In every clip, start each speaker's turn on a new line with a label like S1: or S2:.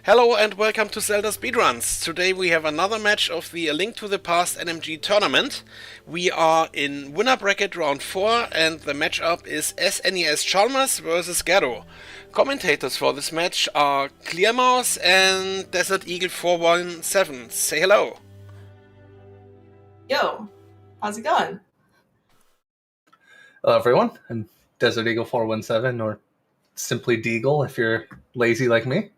S1: Hello and welcome to Zelda Speedruns. Today we have another match of the A Link to the Past NMG tournament. We are in winner bracket round 4 and the matchup is SNES Chalmers versus g3rd0. Commentators for this match are Clearmouse and Desert Eagle 417. Say hello.
S2: Yo, how's it going?
S3: Hello everyone, I'm Desert Eagle 417, or simply Deagle if you're lazy like me.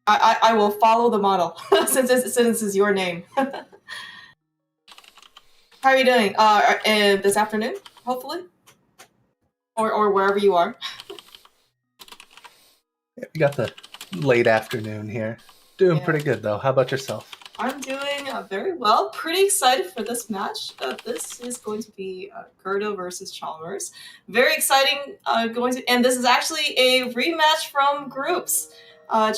S2: I will follow the model since this is your name. How are you doing? This afternoon, hopefully, or wherever you are.
S3: Yeah, we got the late afternoon here. Doing pretty good though. How about yourself?
S2: I'm doing very well. Pretty excited for this match. This is going to be g3rd0 versus Chalmers. Very exciting. And this is actually a rematch from groups.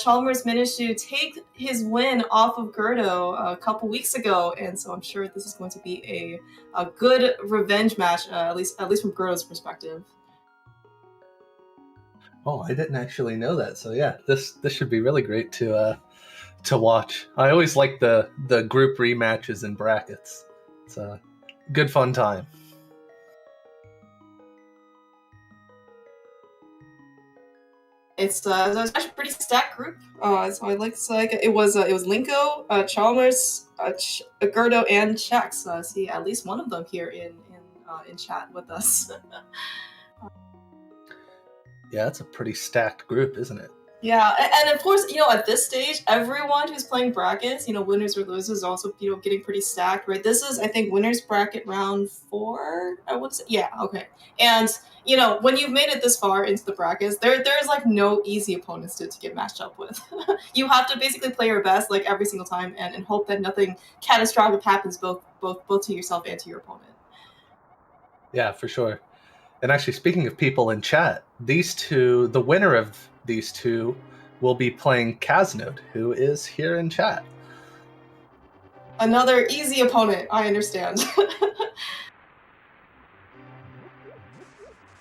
S2: Chalmers managed to take his win off of g3rd0 a couple weeks ago, and so I'm sure this is going to be a good revenge match, at least from g3rd0's perspective.
S3: Oh, I didn't actually know that. So yeah, this should be really great to watch. I always like the group rematches in brackets. It's a good fun time.
S2: It's actually a pretty stacked group. So it was Linko, Chalmers, g3rd0, and Chex. See at least one of them here in chat with us.
S3: Yeah, it's a pretty stacked group, isn't it?
S2: Yeah, and of course, at this stage, everyone who's playing brackets, winners or losers, also, getting pretty stacked, right? This is, I think, winners bracket round 4, I would say. Yeah, okay. And, when you've made it this far into the brackets, there's, like, no easy opponents to get matched up with. You have to basically play your best, like, every single time and hope that nothing catastrophic happens both to yourself and to your opponent.
S3: Yeah, for sure. And actually, speaking of people in chat, the winner of these two will be playing Kaznode, who is here in chat.
S2: Another easy opponent, I understand.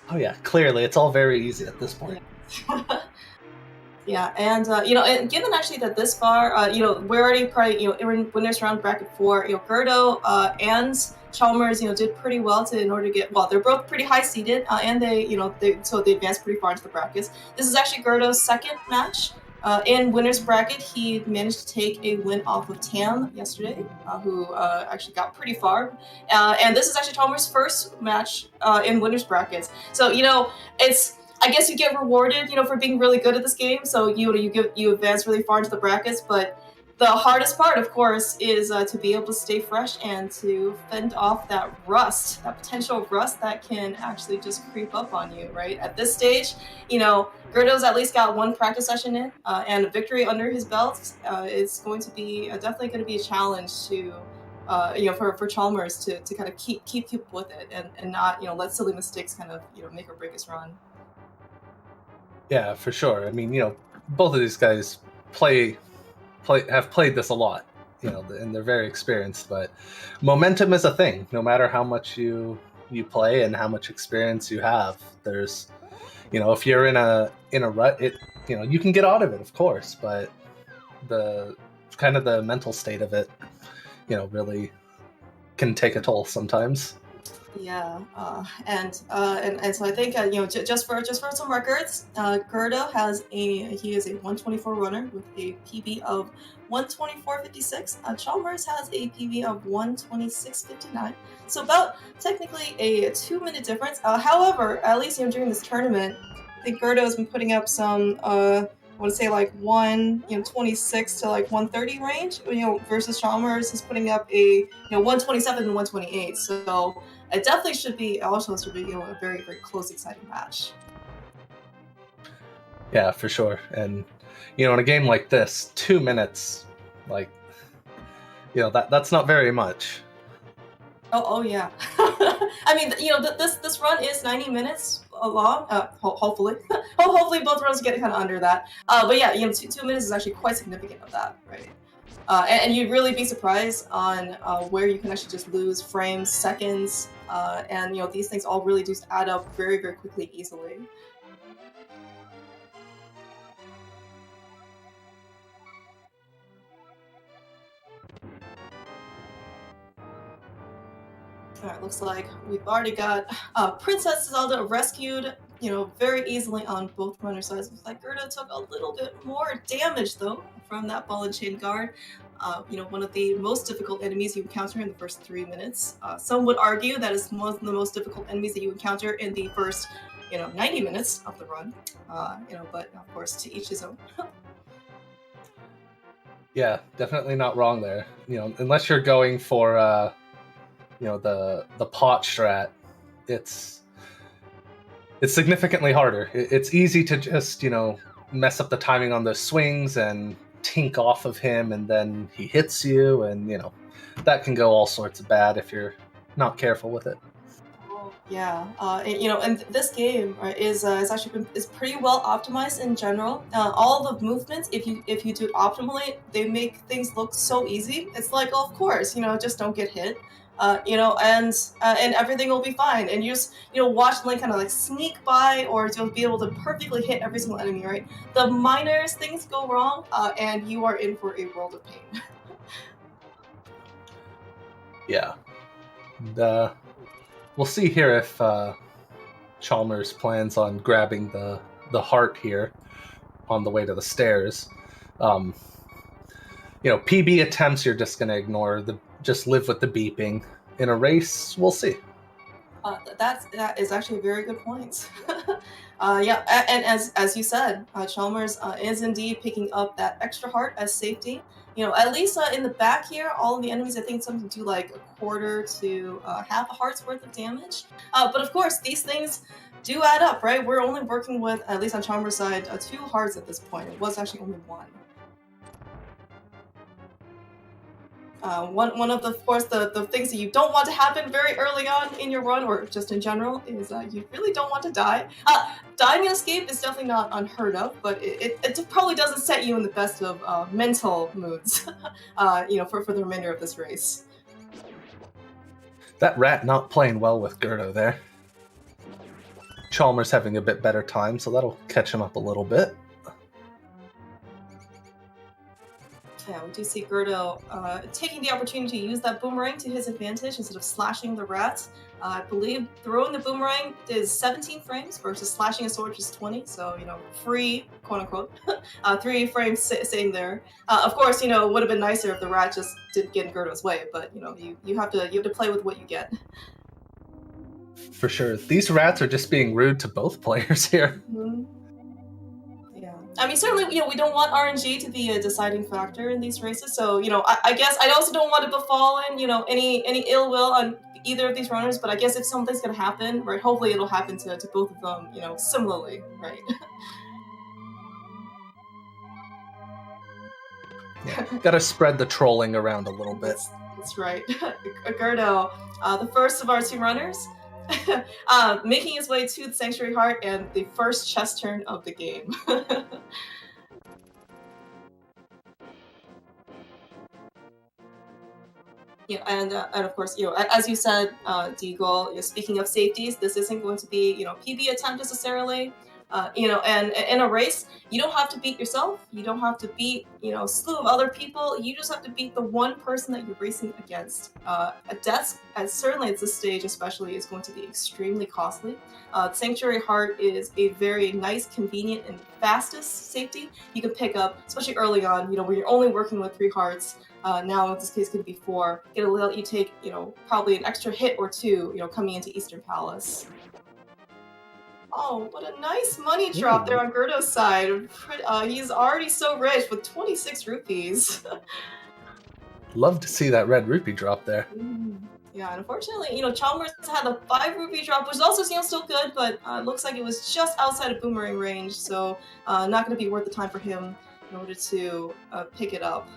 S3: Oh yeah, clearly it's all very easy at this point.
S2: Yeah, and and given actually that this far, we're already probably in winners round bracket 4. g3rd0 and Chalmers, did pretty well in order to get. Well, they're both pretty high seeded, and they advanced pretty far into the brackets. This is actually g3rd0's second match. In winners bracket, he managed to take a win off of Tam yesterday, who actually got pretty far. And this is actually Chalmers' first match in winners brackets. So I guess you get rewarded, for being really good at this game. So you advance really far into the brackets, but the hardest part, of course, is to be able to stay fresh and to fend off that potential rust that can actually just creep up on you, right? At this stage, g3rd0's at least got one practice session in, and a victory under his belt. It's going to be definitely going to be a challenge to, for Chalmers to kind of keep with it and not, let silly mistakes kind of, make or break his run.
S3: Yeah, for sure. I mean, both of these guys have played this a lot, and they're very experienced. But momentum is a thing. No matter how much you play and how much experience you have, there's, if you're in a rut, you can get out of it, of course. But the kind of the mental state of it, really can take a toll sometimes.
S2: Yeah, and so I think just for some records, g3rd0 he is a 124 runner with a PB of 124.56. Chalmers has a PB of 126.59. So about technically a 2-minute difference. However, at least during this tournament, I think g3rd0 has been putting up some I want to say like 126 to like 130 range. Versus Chalmers is putting up a 127 and 128. So it definitely should be a very, very close, exciting match.
S3: Yeah, for sure. And in a game like this, 2 minutes, like, that's not very much.
S2: Oh yeah. I mean, this run is 90 minutes long. Hopefully, hopefully both runs get kind of under that. But yeah, 2 minutes is actually quite significant of that, right? And you'd really be surprised on where you can actually just lose frames, seconds, and these things all really do add up very, very quickly, easily. Alright, looks like we've already got Princess Zelda rescued, very easily on both runner sides. Looks like Gerda took a little bit more damage, though, from that ball and chain guard. One of the most difficult enemies you encounter in the first 3 minutes. Some would argue that is one of the most difficult enemies that you encounter in the first, 90 minutes of the run. But of course, to each his own.
S3: Yeah, definitely not wrong there. Unless you're going for the pot strat, it's significantly harder. It's easy to just mess up the timing on those swings and tink off of him, and then he hits you, and that can go all sorts of bad if you're not careful with it.
S2: Yeah, and this game is pretty well optimized in general. All the movements, if you do it optimally, they make things look so easy. It's like, of course, just don't get hit. And everything will be fine. And you just, watch Link kind of like sneak by, or you'll be able to perfectly hit every single enemy, right? The minor things go wrong, and you are in for a world of pain.
S3: Yeah. And, we'll see here if Chalmers plans on grabbing the heart here on the way to the stairs. PB attempts you're just going to ignore. Just live with the beeping. In a race, we'll see.
S2: That is actually a very good point. Yeah, and as you said, Chalmers is indeed picking up that extra heart as safety. At least in the back here, all of the enemies, I think something do like a quarter to half a heart's worth of damage. But of course, these things do add up, right? We're only working with, at least on Chalmers' side, 2 hearts at this point. It was actually only 1. One of the things that you don't want to happen very early on in your run, or just in general, is you really don't want to die. Dying in Escape is definitely not unheard of, but it probably doesn't set you in the best of mental moods, for the remainder of this race.
S3: That rat not playing well with Gerdo there. Chalmers having a bit better time, so that'll catch him up a little bit.
S2: Yeah, we do see Gerdo taking the opportunity to use that boomerang to his advantage instead of slashing the rat. I believe throwing the boomerang is 17 frames versus slashing a sword, which is 20. So, free, quote unquote, 3 frames sitting there. Of course, it would have been nicer if the rat just didn't get in Gerdo's way, but you have to play with what you get.
S3: For sure, these rats are just being rude to both players here.
S2: Mm-hmm. I mean, certainly, we don't want RNG to be a deciding factor in these races. So, I guess I also don't want to befall any ill will on either of these runners. But I guess if something's going to happen, right, hopefully it'll happen to both of them, similarly, right?
S3: Yeah, gotta spread the trolling around a little bit.
S2: That's right. Gerdo, the first of our 2 runners, making his way to the Sanctuary Heart and the first chess turn of the game. And of course, as you said, Deagle, speaking of safeties, this isn't going to be, PB attempt necessarily. And in a race, you don't have to beat yourself. You don't have to beat, a slew of other people. You just have to beat the one person that you're racing against. A death, certainly at this stage especially, is going to be extremely costly. Sanctuary Heart is a very nice, convenient, and fastest safety you can pick up, especially early on, where you're only working with 3 hearts. Now, in this case, could be 4. It'll let you take, probably an extra hit or 2, coming into Eastern Palace. Oh, what a nice money drop there on Gerdo's side. He's already so rich with 26 rupees.
S3: Love to see that red rupee drop there.
S2: Yeah, and unfortunately, Chalmers had a 5 rupee drop, which is also, still good, but looks like it was just outside of boomerang range, so not going to be worth the time for him in order to pick it up.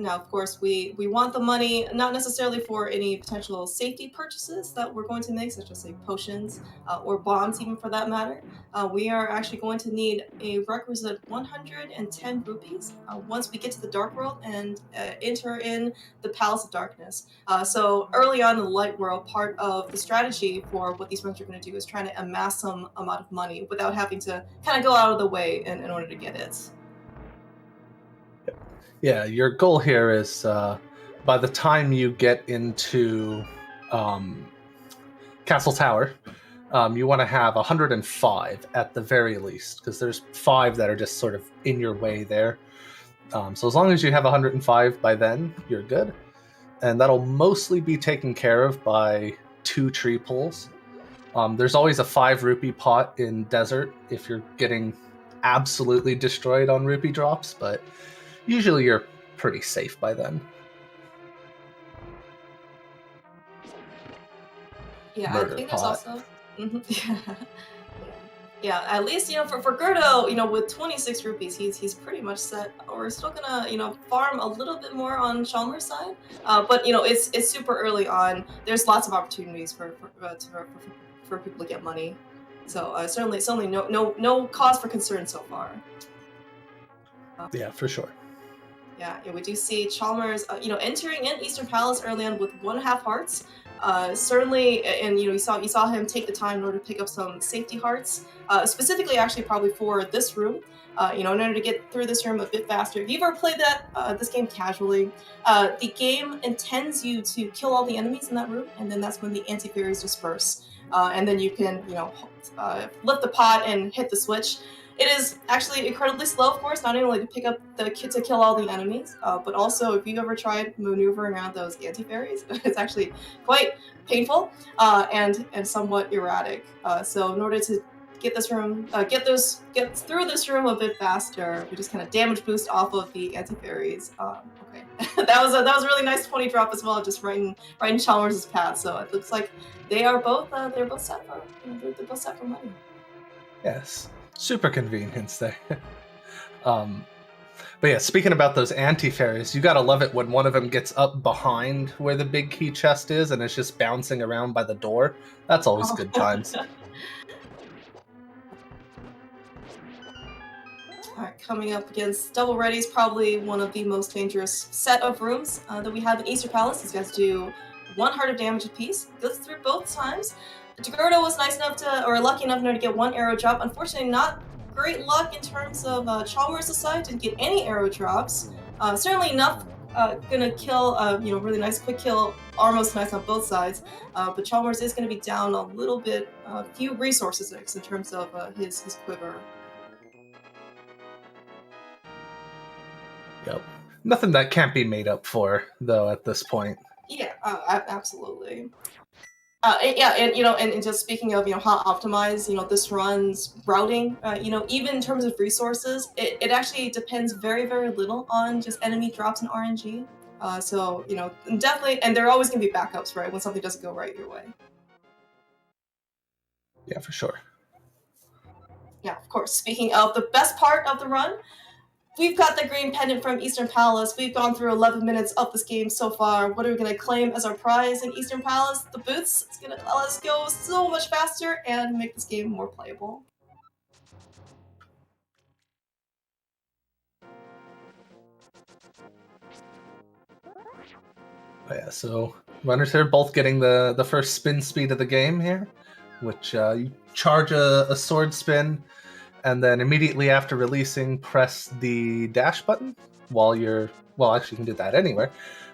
S2: Now, of course, we want the money, not necessarily for any potential safety purchases that we're going to make, such as, say, potions or bombs, even for that matter. We are actually going to need a requisite 110 rupees once we get to the Dark World and enter in the Palace of Darkness. So early on in the Light World, part of the strategy for what these runs are going to do is trying to amass some amount of money without having to kind of go out of the way in order to get it.
S3: Yeah, your goal here is by the time you get into Castle Tower, you want to have 105 at the very least, because there's 5 that are just sort of in your way there. So as long as you have 105 by then, you're good. And that'll mostly be taken care of by 2 tree pulls. There's always a 5 rupee pot in Desert if you're getting absolutely destroyed on rupee drops, but usually you're pretty safe by then.
S2: Yeah,
S3: Murder
S2: I think
S3: pot.
S2: there's also. Yeah, at least for g3rd0, with 26 rupees, he's pretty much set. We're still gonna farm a little bit more on Chalmers' side, but it's super early on. There's lots of opportunities for people to get money, so certainly no cause for concern so far.
S3: Yeah, for sure.
S2: Yeah, we do see Chalmers, entering in Eastern Palace early on with 1.5 hearts. Certainly, and you saw him take the time in order to pick up some safety hearts, specifically actually probably for this room. In order to get through this room a bit faster. If you've ever played this game casually, the game intends you to kill all the enemies in that room, and then that's when the anti-fairies disperse, and then you can lift the pot and hit the switch. It is actually incredibly slow, of course, not only to pick up the kit to kill all the enemies, but also if you've ever tried maneuvering around those anti-fairies, it's actually quite painful and somewhat erratic. So in order to get this room, get through this room a bit faster, we just kind of damage boost off of the anti-fairies. Okay, that was a really nice 20 drop as well, just right in Chalmers' path. So it looks like they are both set for they're both set for money.
S3: Yes. Super convenience there. But yeah, speaking about those anti-fairies, you gotta love it when one of them gets up behind where the big key chest is and it's just bouncing around by the door. That's always good times.
S2: Alright, coming up against Double Ready is probably one of the most dangerous set of rooms that we have in Eastern Palace. These guys do 1 heart of damage apiece. Goes through both times. g3rd0 was lucky enough to get 1 arrow drop. Unfortunately, not great luck in terms of Chalmers' side. Didn't get any arrow drops. Certainly enough gonna kill, really nice quick kill, almost nice on both sides. But Chalmers is gonna be down a little bit, few resources in terms of his quiver.
S3: Yep. Nothing that can't be made up for, though, at this point.
S2: Yeah, absolutely. And just speaking of how optimize this run's routing, even in terms of resources, it actually depends very, very little on just enemy drops and RNG. So definitely, and there are always gonna be backups, right, when something doesn't go right your way.
S3: Yeah, for sure.
S2: Yeah, of course. Speaking of the best part of the run, we've got the green pendant from Eastern Palace. We've gone through 11 minutes of this game so far. What are we going to claim as our prize in Eastern Palace? The boots. It's going to let us go so much faster and make this game more playable.
S3: Yeah, so runners here both getting the first spin speed of the game here, which you charge a sword spin, and then immediately after releasing, press the dash button while you're... Well, actually, you can do that anywhere.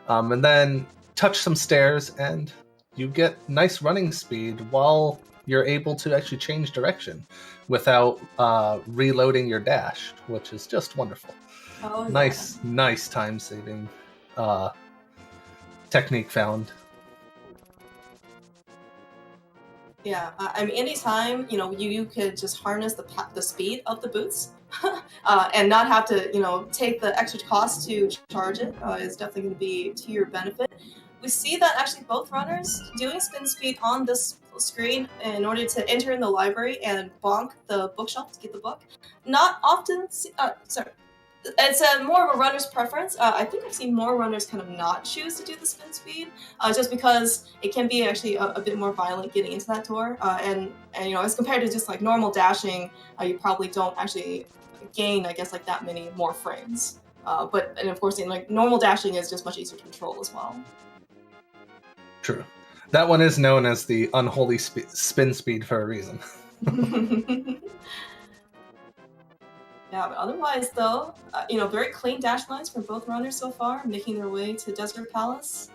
S3: And then touch some stairs, and you get nice running speed while you're able to actually change direction without reloading your dash, which is just wonderful.
S2: Oh,
S3: Nice time-saving technique found.
S2: Yeah, I mean, anytime you could just harness the speed of the boots, and not have to take the extra cost to charge it is definitely going to be to your benefit. We see that actually both runners doing spin speed on this screen in order to enter in the library and bonk the bookshelf to get the book. Not often. It's more of a runner's preference. I think I've seen more runners kind of not choose to do the spin speed, just because it can be actually a bit more violent getting into that door. And as compared to just like normal dashing, you probably don't actually gain, I guess, like that many more frames. And of course, normal dashing is just much easier to control as well.
S3: True. That one is known as the unholy spin speed for a reason.
S2: Yeah, but otherwise, though, very clean dash lines from both runners so far, making their way to Desert Palace.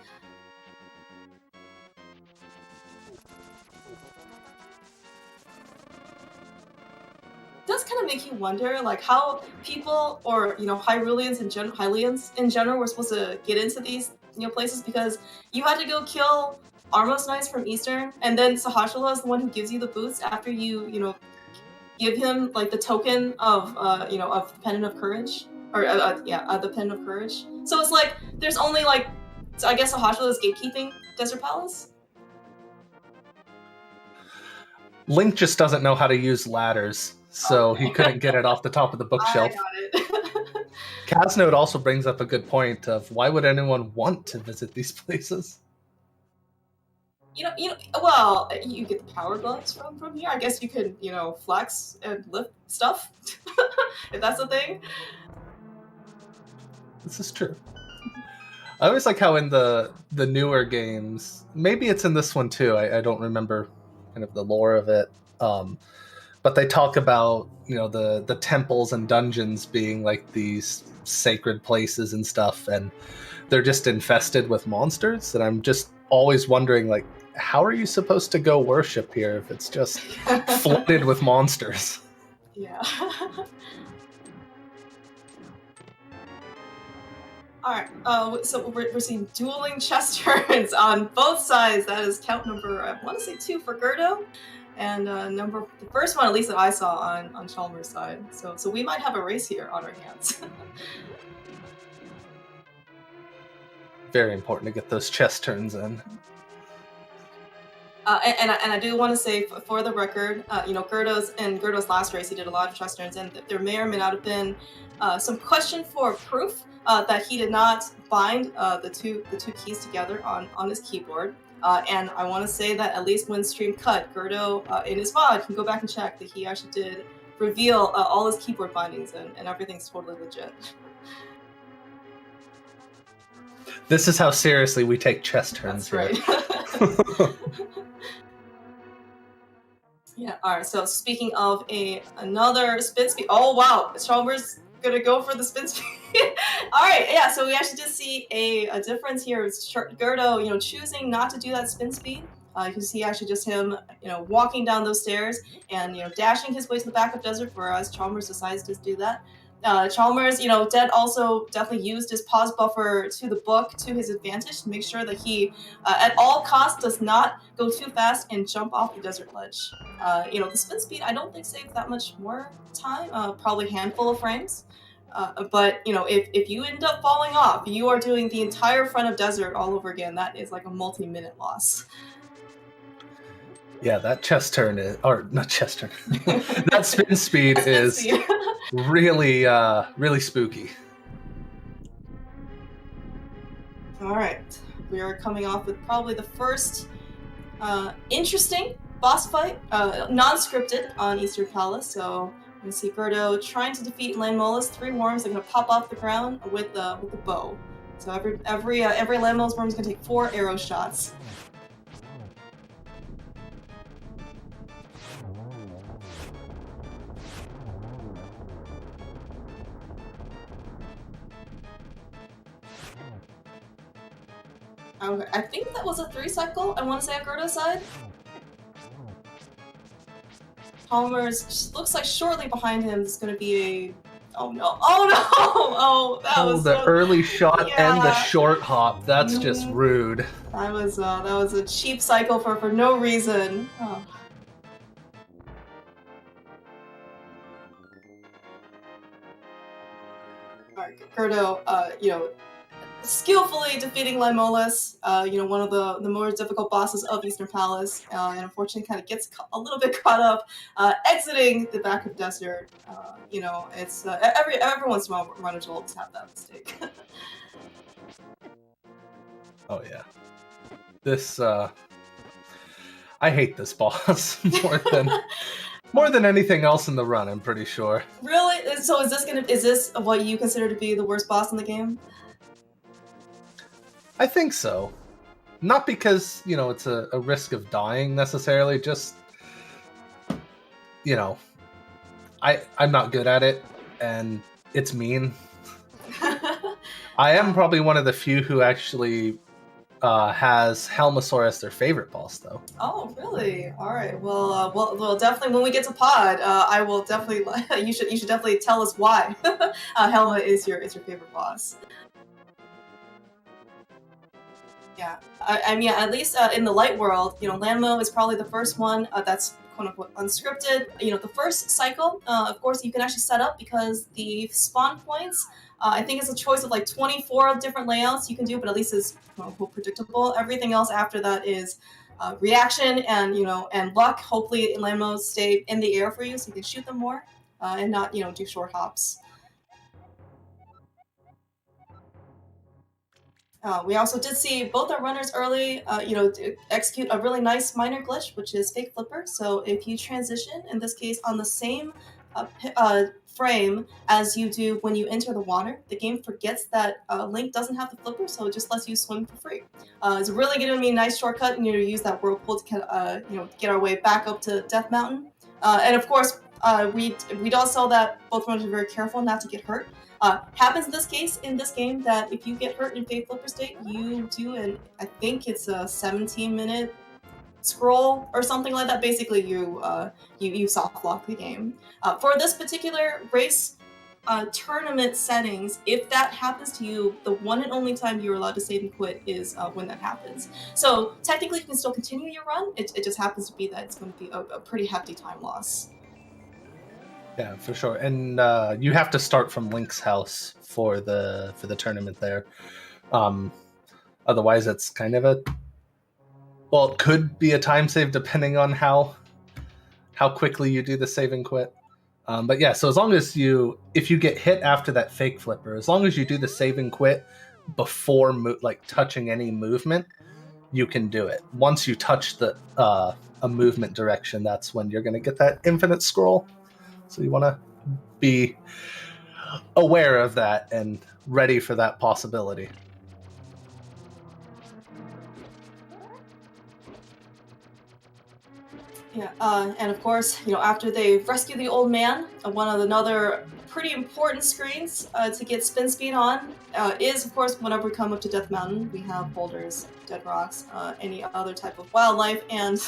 S2: It does kind of make you wonder, like, how people, or Hyruleans and Hylians in general, were supposed to get into these places, because you had to go kill Armos Knights from Eastern, and then Sahashala is the one who gives you the boots after you give him like the token of of the Pendant of Courage, or the Pendant of Courage. So it's like there's only like, so I guess Sahashala is gatekeeping Desert Palace.
S3: Link just doesn't know how to use ladders, so he couldn't get it off the top of the bookshelf.
S2: I got it.
S3: Casnote also brings up a good point of why would anyone want to visit these places?
S2: Well, you get the power gloves from here. I guess you could, flex and lift stuff, if that's the thing.
S3: This is true. I always like how in the newer games, maybe it's in this one too, I don't remember kind of the lore of it, but they talk about, the temples and dungeons being like these sacred places and stuff, and they're just infested with monsters, and I'm just always wondering, like, how are you supposed to go worship here if it's just flooded with monsters?
S2: Yeah. Alright, so we're seeing dueling chest turns on both sides. That is count number, I want to say 2 for g3rd0, and the first one, at least that I saw, on Chalmers' side. So we might have a race here on our hands.
S3: Very important to get those chest turns in.
S2: And I do want to say, for the record, g3rd0's last race, he did a lot of chest turns, and there may or may not have been some question for proof that he did not bind the two keys together on his keyboard. And I want to say that at least when stream cut, g3rd0 in his VOD can go back and check that he actually did reveal all his keyboard bindings, and everything's totally legit.
S3: This is how seriously we take chest turns.
S2: That's right.
S3: Here.
S2: Yeah, alright, so speaking of another spin speed. Oh wow, Chalmers gonna go for the spin speed. Alright, yeah, so we actually did see a difference here. It's g3rd0, choosing not to do that spin speed. You can see actually just him, walking down those stairs and, dashing his way to the back of Desert, whereas Chalmers decides to do that. Chalmers, also definitely used his pause buffer to the book to his advantage to make sure that he, at all costs, does not go too fast and jump off the desert ledge. The spin speed, I don't think saves that much more time, probably a handful of frames. But, if you end up falling off, you are doing the entire front of Desert all over again. That is like a multi-minute loss.
S3: Yeah, that chest turn is, or not chest turn, that spin speed is really, really spooky.
S2: All right, we are coming off with probably the first interesting boss fight, non-scripted, on Eastern Palace. So you see g3rd0 trying to defeat Landmola's 3 worms. They're gonna pop off the ground with the bow. So every Landmola's worm is gonna take 4 arrow shots. Okay, I think that was a 3 cycle, I want to say, on g3rd0's side. Chalmers looks like shortly behind him is going to be a... Oh no, oh no! Oh, that was
S3: the early shot
S2: yeah.
S3: and the short hop. That's just rude.
S2: That was a cheap cycle for no reason. Oh. Alright, g3rd0, skillfully defeating Landmola's, one of the more difficult bosses of Eastern Palace, and unfortunately kind of gets a little bit caught up, exiting the back of Desert. It's every once in a while runners will always have that mistake.
S3: Oh yeah, this I hate this boss more than anything else in the run. I'm pretty sure.
S2: Really? So is this what you consider to be the worst boss in the game?
S3: I think so. Not because, it's a risk of dying necessarily, just, I'm not good at it. and it's mean. I am probably one of the few who actually has Helmasaur as their favorite boss, though.
S2: Oh, really? All right. Well, definitely when we get to Pod, I will definitely. You should definitely tell us why Helma is your favorite boss. Yeah, I mean, at least in the light world, Lanmo is probably the first one that's quote-unquote unscripted. The first cycle, of course, you can actually set up because the spawn points, I think it's a choice of like 24 different layouts you can do, but at least it's quote-unquote predictable. Everything else after that is reaction and, and luck. Hopefully, Lanmo stay in the air for you so you can shoot them more and not, do short hops. We also did see both our runners early, execute a really nice minor glitch, which is fake flipper. So if you transition, in this case, on the same frame as you do when you enter the water, the game forgets that Link doesn't have the flipper, so it just lets you swim for free. It's really giving me a nice shortcut, and use that whirlpool to get our way back up to Death Mountain. And of course, we all saw that both runners are very careful not to get hurt. Happens in this case in this game that if you get hurt in fake flipper state, you do I think it's a 17-minute scroll or something like that. Basically, you soft lock the game. For this particular race tournament settings, if that happens to you, the one and only time you're allowed to save and quit is when that happens. So technically, you can still continue your run. It just happens to be that it's going to be a pretty hefty time loss.
S3: Yeah, for sure. And you have to start from Link's house for the tournament there. Otherwise, it's kind of it could be a time save depending on how quickly you do the save and quit. But yeah, so as long as if you get hit after that fake flipper, as long as you do the save and quit before touching any movement, you can do it. Once you touch a movement direction, that's when you're going to get that infinite scroll. So you want to be aware of that and ready for that possibility.
S2: Yeah, and of course, after they rescue the old man, one of another pretty important screens to get spin speed on is, of course, whenever we come up to Death Mountain, we have boulders, dead rocks, any other type of wildlife, and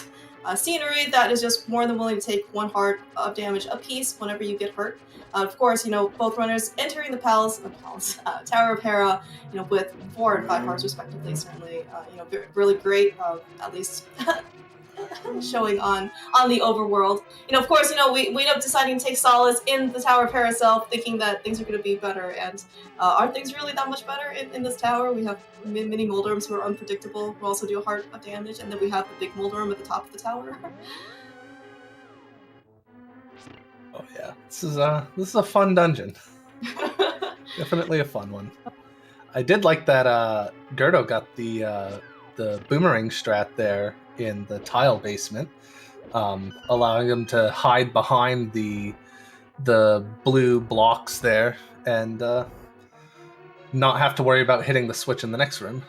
S2: scenery that is just more than willing to take 1 heart of damage apiece whenever you get hurt. Of course, both runners entering the Tower of Hera, with 4 and 5 hearts respectively. Certainly, really great. At least showing on the overworld. Of course, we end up deciding to take solace in the Tower of Hera itself, thinking that things are going to be better. And are things really that much better in this tower? We have mini Moldorms who are unpredictable, who also do a heart of damage, and then we have the big Moldorm at the top of the tower.
S3: Oh yeah, this is a fun dungeon. Definitely a fun one. I did like that g3rd0 got the boomerang strat there in the tile basement, allowing him to hide behind the blue blocks there and not have to worry about hitting the switch in the next room.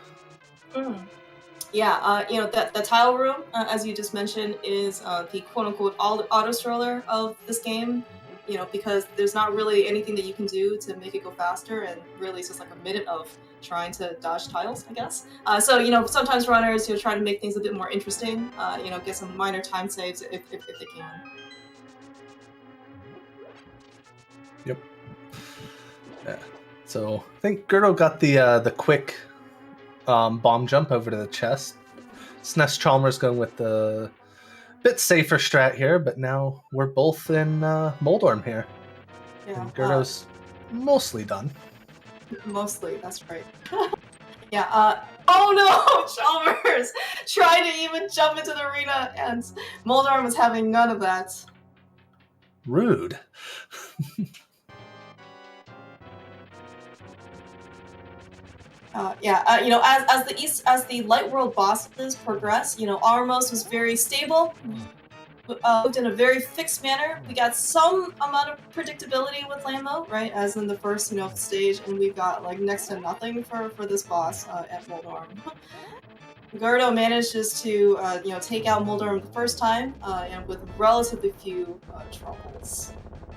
S2: Yeah, the tile room, as you just mentioned, is the quote-unquote auto stroller of this game. Because there's not really anything that you can do to make it go faster, and really it's just like a minute of trying to dodge tiles, I guess. So, sometimes runners, try to make things a bit more interesting, get some minor time saves if they can.
S3: Yep. Yeah. So I think g3rd0 got the quick bomb jump over to the chest. SNES Chalmers going with the bit safer strat here, but now we're both in Moldorm here.
S2: Yeah.
S3: And g3rd0's mostly done.
S2: Mostly, that's right. Yeah, oh no! Chalmers tried to even jump into the arena, and Moldorm was having none of that.
S3: Rude.
S2: As the light world bosses progress, Armos was very stable, moved in a very fixed manner. We got some amount of predictability with Lanmo, right? As in the first, stage, and we've got like next to nothing for this boss at Moldorm. g3rd0 manages to take out Moldorm the first time, and with relatively few troubles.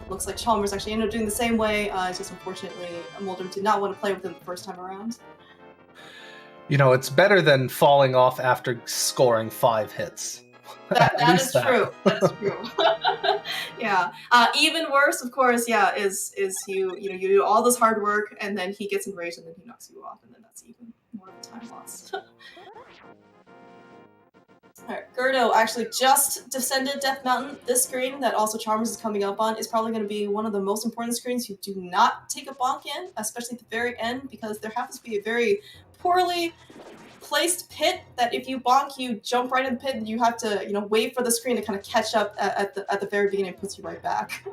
S2: Looks like Chalmers actually ended up doing the same way. It's just unfortunately, Mulder did not want to play with him the first time around.
S3: You know, it's better than falling off after scoring 5 hits.
S2: That is true. That is true. Yeah. Even worse, of course, yeah, is you do all this hard work and then he gets enraged and then he knocks you off, and then that's even more of a time lost. Alright, g3rd0 actually just descended Death Mountain. This screen that also Chalmers is coming up on is probably going to be one of the most important screens you do not take a bonk in, especially at the very end, because there happens to be a very poorly placed pit that if you bonk, you jump right in the pit and you have to, wait for the screen to kind of catch up at the very beginning and puts you right back.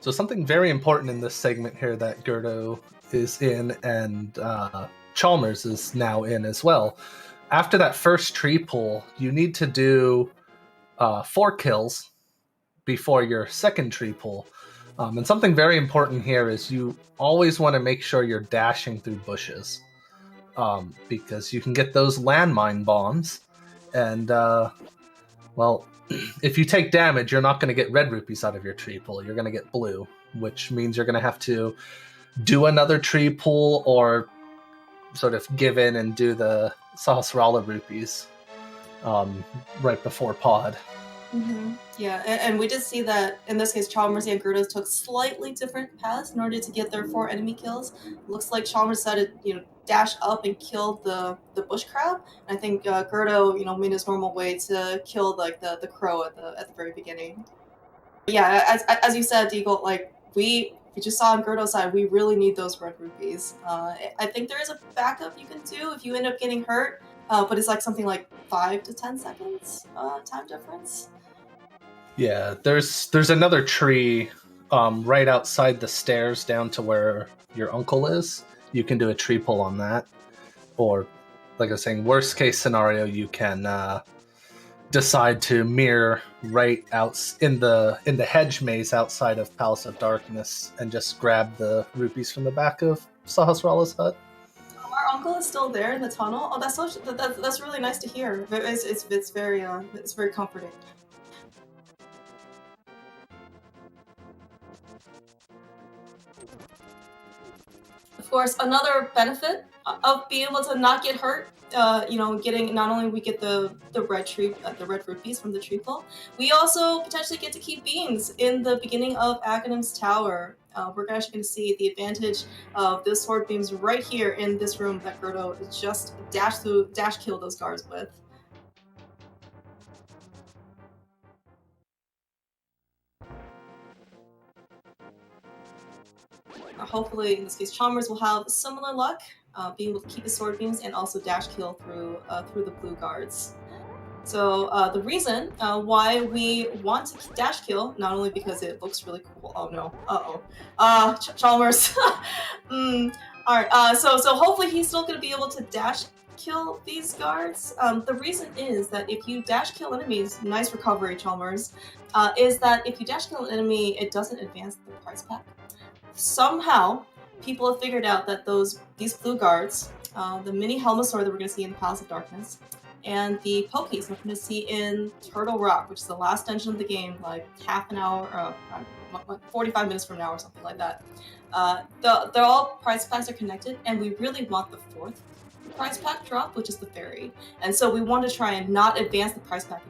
S3: So something very important in this segment here that g3rd0 is in, and Chalmers is now in as well. After that first tree pull, you need to do 4 kills before your second tree pull. And something very important here is you always want to make sure you're dashing through bushes, because you can get those landmine bombs, and well, if you take damage, you're not going to get red rupees out of your tree pull. You're going to get blue, which means you're going to have to do another tree pull or sort of give in and do the Sahasrara rupees right before pod.
S2: Mm-hmm. Yeah, and we did see that in this case, Chalmers and g3rd0 took slightly different paths in order to get their 4 enemy kills. Looks like Chalmers decided, dash up and kill the bush crab. And I think g3rd0, made his normal way to kill like the crow at the very beginning. Yeah, as you said, Deagle, like we just saw on g3rd0's side, we really need those red rupees. I think there is a backup you can do if you end up getting hurt, but it's like something like 5 to 10 seconds time difference.
S3: Yeah, there's another tree right outside the stairs down to where your uncle is. You can do a tree pull on that. Or, like I was saying, worst case scenario, you can decide to mirror right out in the hedge maze outside of Palace of Darkness and just grab the rupees from the back of Sahasrara's hut.
S2: Our uncle is still there in the tunnel. Oh, that's really nice to hear. It's very comforting. Of course, another benefit of being able to not get hurt, getting not only we get the red rupees from the tree pull, we also potentially get to keep beans in the beginning of Aghanim's Tower. We're actually going to see the advantage of the sword beams right here in this room that g3rd0 just dash kill those guards with. Hopefully, in this case, Chalmers will have similar luck, being able to keep his sword beams and also dash kill through the blue guards. So the reason why we want to dash kill, not only because it looks really cool. Oh no! Chalmers. All right. So hopefully he's still going to be able to dash kill these guards. The reason is that if you dash kill enemies, nice recovery, Chalmers. Is that if you dash kill an enemy, it doesn't advance the prize pack. Somehow, people have figured out that these blue guards, the mini Helmasaur that we're going to see in the Palace of Darkness, and the Pokies that we're going to see in Turtle Rock, which is the last dungeon of the game, like half an hour, 45 minutes from now or something like that. They're all prize packs are connected, and we really want the 4th prize pack drop, which is the fairy. And so we want to try and not advance the prize pack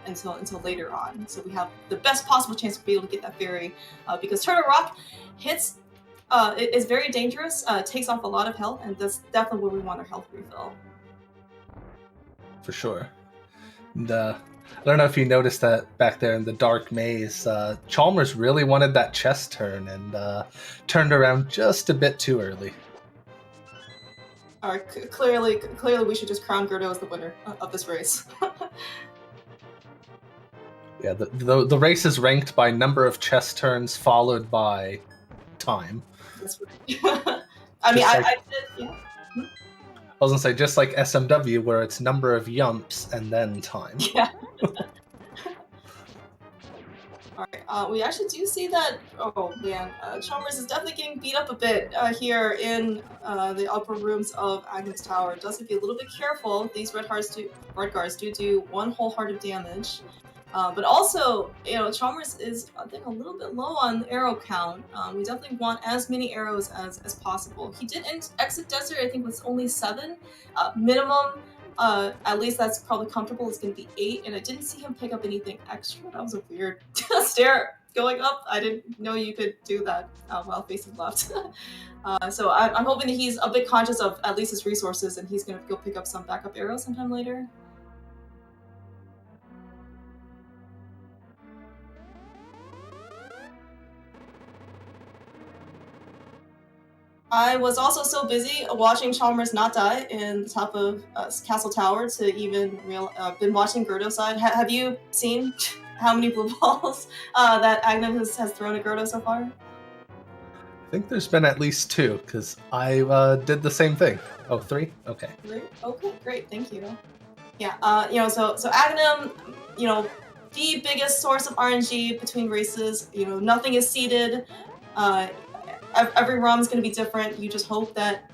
S2: until later on. So we have the best possible chance to be able to get that fairy, because Turtle Rock hits is very dangerous, takes off a lot of health, and that's definitely where we want our health refill.
S3: For sure. And I don't know if you noticed that back there in the dark maze, Chalmers really wanted that chest turn and turned around just a bit too early.
S2: Alright, clearly we should just crown g3rd0 as the winner of this race.
S3: Yeah, the race is ranked by number of chest turns followed by time.
S2: That's right. I mean, I did, yeah.
S3: I was gonna say, just like SMW, where it's number of yumps and then time.
S2: Yeah. Alright, we actually do see that, oh man, Chalmers is definitely getting beat up a bit here in the upper rooms of Agnes Tower. Does have to be a little bit careful. These red guards do one whole heart of damage. But also, Chalmers is, I think, a little bit low on arrow count. We definitely want as many arrows as possible. He did exit Desert, I think, with only 7. Minimum, at least that's probably comfortable, it's going to be 8. And I didn't see him pick up anything extra. That was a weird stair going up. I didn't know you could do that while facing left. So I'm hoping that he's a bit conscious of at least his resources, and he's going to go pick up some backup arrows sometime later. I was also so busy watching Chalmers not die in the top of Castle Tower to even been watching g3rd0 side. Have you seen how many blue balls that Agnem has thrown at g3rd0 so far?
S3: I think there's been at least 2, because I did the same thing. Oh, 3? Okay.
S2: 3? Okay, great, thank you. Yeah, so Agnem, the biggest source of RNG between races. Nothing is seeded. Every ROM is going to be different. You just hope that,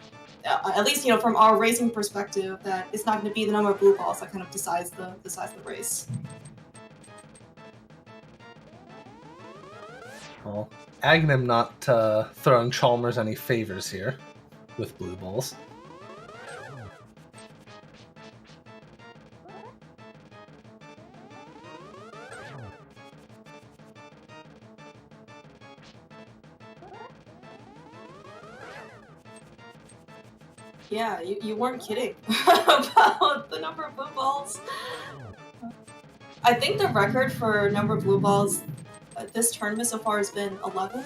S2: at least from our racing perspective, that it's not going to be the number of blue balls that kind of decides the race.
S3: Well, Agnem not throwing Chalmers any favors here with blue balls.
S2: Yeah, you weren't kidding about the number of blue balls. I think the record for number of blue balls this tournament so far has been 11,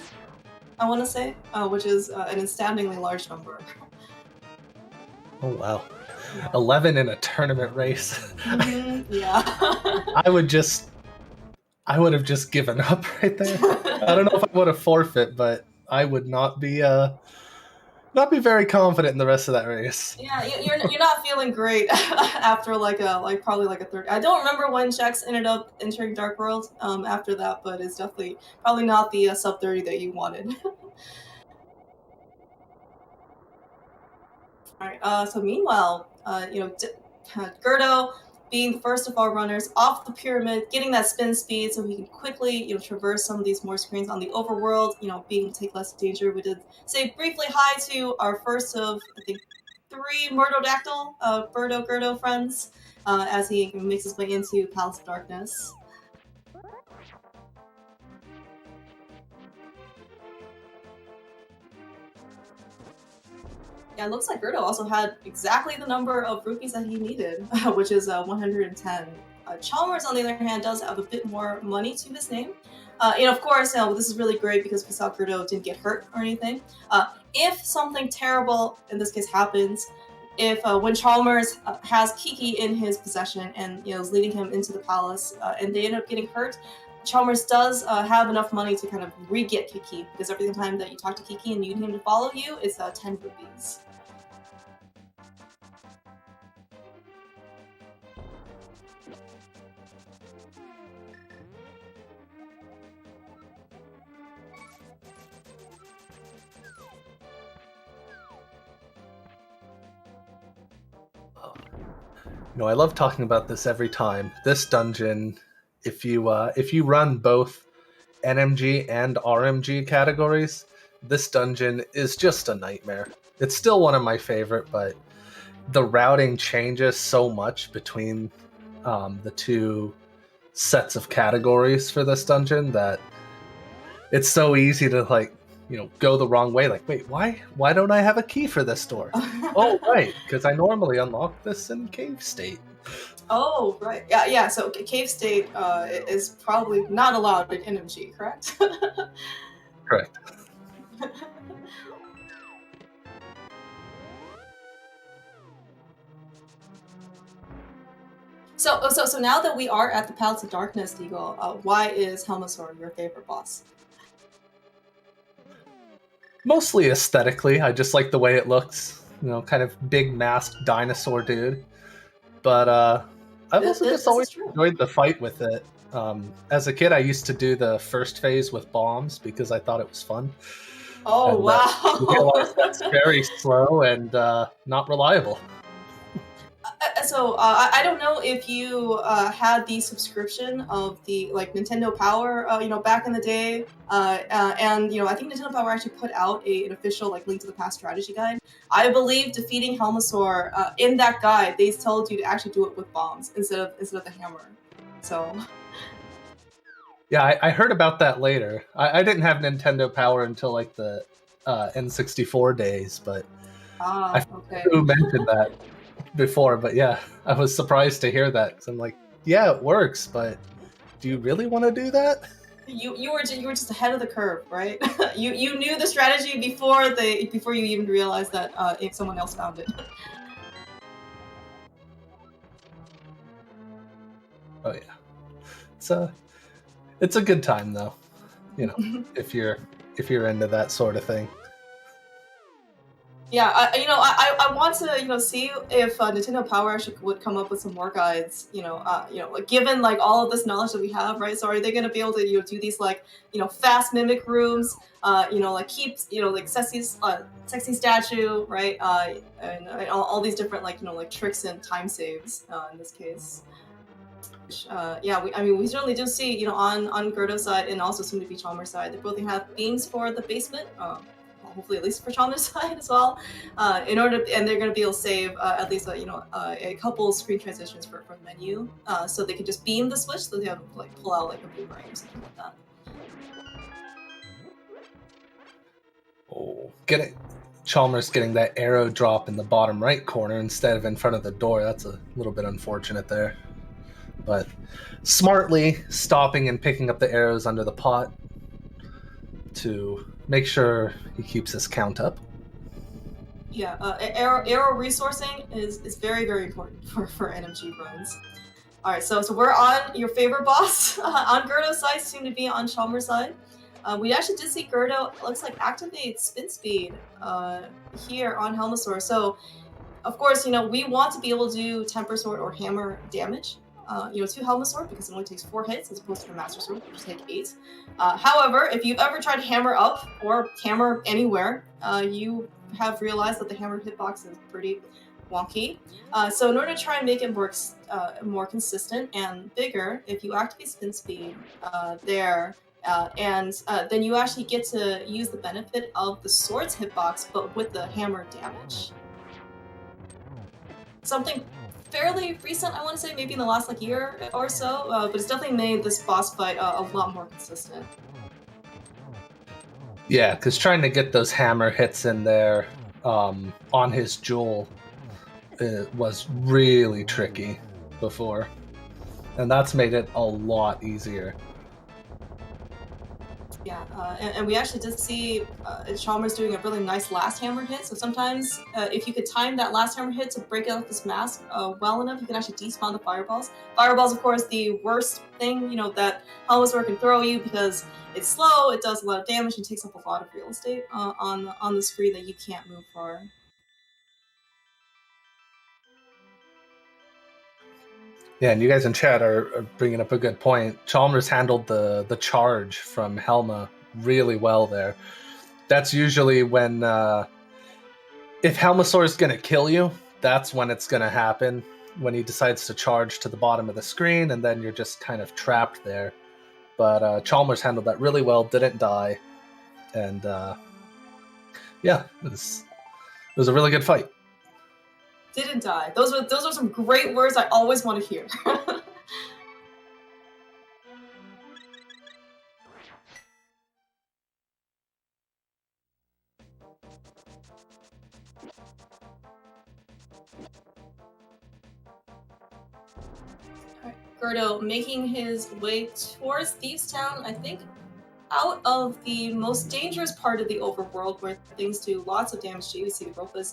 S2: I want to say, which is an astoundingly large number.
S3: Oh, wow. Yeah. 11 in a tournament race.
S2: Yeah.
S3: I would have just given up right there. I don't know if I would have forfeit, but I would not be very confident in the rest of that race.
S2: Yeah, you're not feeling great after probably a third. I don't remember when Jax ended up entering Dark World after that, but it's definitely probably not the sub 30 that you wanted. All right. So meanwhile, g3rd0 being the first of our runners off the pyramid, getting that spin speed so he can quickly, traverse some of these more screens on the overworld, being to take less danger. We did say briefly hi to our first of, I think, 3 Murdodactyl, g3rd0 friends, as he makes his way into Palace of Darkness. Yeah, it looks like g3rd0 also had exactly the number of rupees that he needed, which is 110. Chalmers, on the other hand, does have a bit more money to his name. Of course, this is really great because we saw g3rd0 didn't get hurt or anything. If something terrible, in this case, happens, when Chalmers has Kiki in his possession and is leading him into the palace, and they end up getting hurt, Chalmers does have enough money to kind of re-get Kiki, because every time that you talk to Kiki and you need him to follow you, it's 10 rupees.
S3: I love talking about this every time. This dungeon, if you run both NMG and RMG categories, this dungeon is just a nightmare. It's still one of my favorite, but the routing changes so much between the 2 sets of categories for this dungeon that it's so easy to go the wrong way. Wait, why don't I have a key for this door? Oh, right, because I normally unlock this in Cave State.
S2: Oh, right. Yeah, so Cave State is probably not allowed in NMG, correct?
S3: Correct.
S2: So now that we are at the Palace of Darkness, Eagle, why is Helmasaur your favorite boss?
S3: Mostly aesthetically, I just like the way it looks. Kind of big masked dinosaur dude. But I've also just always enjoyed the fight with it. As a kid, I used to do the first phase with bombs because I thought it was fun.
S2: Oh,
S3: And,
S2: wow.
S3: realized that's very slow and not reliable.
S2: So I don't know if you had the subscription of the Nintendo Power, back in the day, and I think Nintendo Power actually put out an official Link to the Past strategy guide. I believe defeating Helmasaur in that guide, they told you to actually do it with bombs instead of the hammer. So.
S3: Yeah, I heard about that later. I didn't have Nintendo Power until the N64 days, but I
S2: Okay.
S3: who mentioned that before. But yeah, I was surprised to hear that because I'm like, yeah, it works, but do you really want to do that?
S2: You were just ahead of the curve, right? you knew the strategy before you even realized that if someone else found it.
S3: Oh yeah, it's a good time though, if you're into that sort of thing.
S2: Yeah, I want to see if Nintendo Power actually would come up with some more guides. Given all of this knowledge that we have, right? So are they going to be able to do these fast mimic rooms? Keep sexy statue, right? And all these different tricks and time saves in this case. We certainly do see on Gerdo's side and also soon to be Chalmers' side, they both have beams for the basement. Hopefully at least for Chalmers' side as well, and they're going to be able to save at least a couple screen transitions for the menu, so they can just beam the switch, so they have pull out a boomerang or something like that.
S3: Oh, Chalmers getting that arrow drop in the bottom right corner instead of in front of the door. That's a little bit unfortunate there, but smartly stopping and picking up the arrows under the pot to make sure he keeps his count up.
S2: Yeah, arrow resourcing is very, very important for NMG runs. All right, so we're on your favorite boss on Gerdo's side, soon to be on Chalmers' side. We actually did see Gerdo, looks like, activate spin speed here on Helmasaur. So, of course, we want to be able to do Temper Sword or Hammer damage. To Helmasaur, because it only takes 4 hits as opposed to the Master Sword, which take 8. However, if you've ever tried Hammer Up or Hammer Anywhere, you have realized that the Hammer hitbox is pretty wonky. So in order to try and make it more consistent and bigger, if you activate Spin Speed then you actually get to use the benefit of the Sword's hitbox, but with the Hammer damage. Something fairly recent, I want to say, maybe in the last year or so, but it's definitely made this boss fight a lot more consistent.
S3: Yeah, because trying to get those hammer hits in there on his jewel was really tricky before, and that's made it a lot easier.
S2: Yeah, and we actually did see Chalmers doing a really nice last hammer hit. So sometimes, if you could time that last hammer hit to break out this mask well enough, you can actually despawn the fireballs. Fireballs, of course, the worst thing that Helmasaur can throw you because it's slow, it does a lot of damage, and takes up a lot of real estate on the screen that you can't move for.
S3: Yeah, and you guys in chat are bringing up a good point. Chalmers handled the charge from Helma really well there. That's usually when, if Helmasaur is going to kill you, that's when it's going to happen, when he decides to charge to the bottom of the screen, and then you're just kind of trapped there. But Chalmers handled that really well, didn't die, and yeah, it was a really good fight.
S2: Didn't die. Those are some great words I always want to hear. Gerdo making his way towards Thieves Town, I think out of the most dangerous part of the overworld where things do lots of damage to you. See, Ropa's